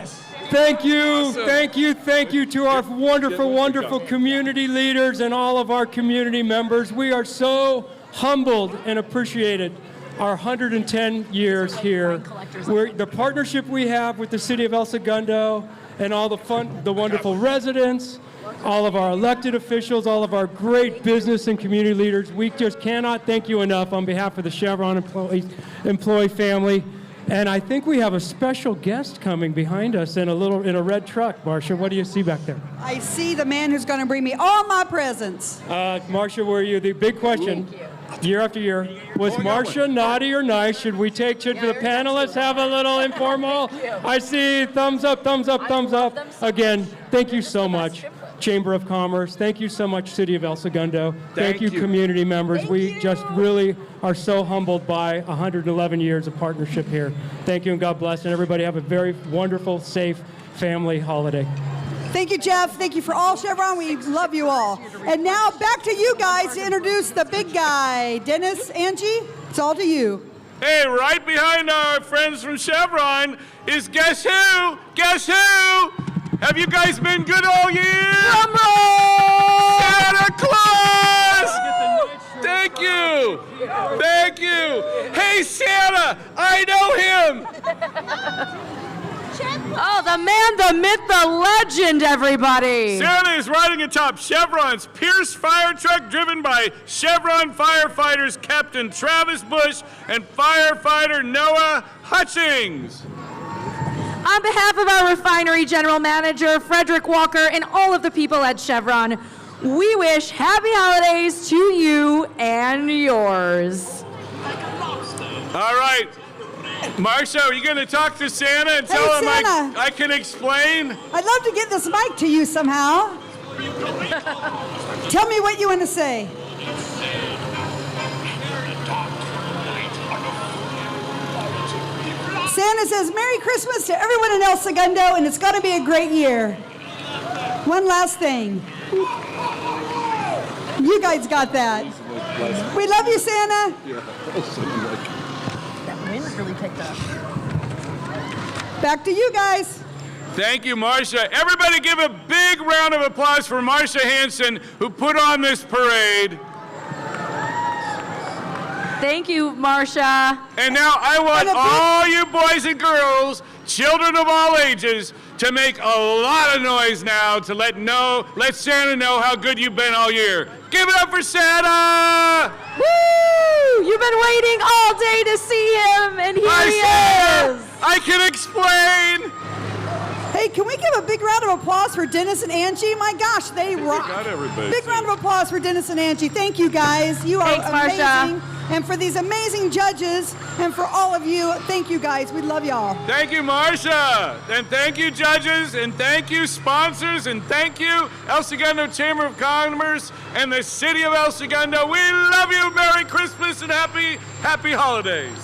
Thank you, thank you, thank you to our wonderful, wonderful community leaders and all of our community members. We are so humbled and appreciated our 110 years here. The partnership we have with the city of El Segundo and all the wonderful residents, all of our elected officials, all of our great business and community leaders. We just cannot thank you enough on behalf of the Chevron employee family. And I think we have a special guest coming behind us in a red truck. Marcia, what do you see back there? I see the man who's going to bring me all my presents. Marcia, were you the big question? Year after year, was Marcia naughty or nice? Should the panelists have a little informal? I see thumbs up, thumbs up, thumbs up. Again, thank you so much, Chamber of Commerce. Thank you so much, City of El Segundo. Thank you, community members. We just really are so humbled by 111 years of partnership here. Thank you and God bless. And everybody have a very wonderful, safe family holiday. Thank you, Jeff. Thank you for all Chevron. We love you all. And now back to you guys to introduce the big guy. Dennis, Angie, it's all to you. Hey, right behind our friends from Chevron is guess who? Guess who? Have you guys been good all year? Drum roll! Santa Claus! Thank you. Thank you. Hey, Santa, I know him. Oh, the man, the myth, the legend, everybody. Santa is riding atop Chevron's Pierce fire truck driven by Chevron firefighters Captain Travis Bush and firefighter Noah Hutchings. On behalf of our refinery general manager, Frederick Walker, and all of the people at Chevron, we wish happy holidays to you and yours. All right. Marcia, are you going to talk to Santa and tell him Santa. I can explain? I'd love to get this mic to you somehow. Tell me what you want to say. Santa says Merry Christmas to everyone in El Segundo, and it's going to be a great year. One last thing. You guys got that. We love you, Santa. That wind really picked up. Back to you guys. Thank you, Marcia. Everybody give a big round of applause for Marcia Hanson, who put on this parade. Thank you, Marcia. And now I want all you boys and girls, children of all ages, to make a lot of noise now to let Santa know how good you've been all year. Give it up for Santa! Woo! You've been waiting all day to see him, and here he is. I can explain. Hey, can we give a big round of applause for Dennis and Angie? My gosh, they rock. got everybody. Big round of applause for Dennis and Angie. Thank you, guys. You are Thanks, amazing. Marcia. And for these amazing judges, and for all of you, thank you, guys. We love y'all. Thank you, Marcia. And thank you, judges. And thank you, sponsors. And thank you, El Segundo Chamber of Commerce and the City of El Segundo. We love you. Merry Christmas and happy holidays.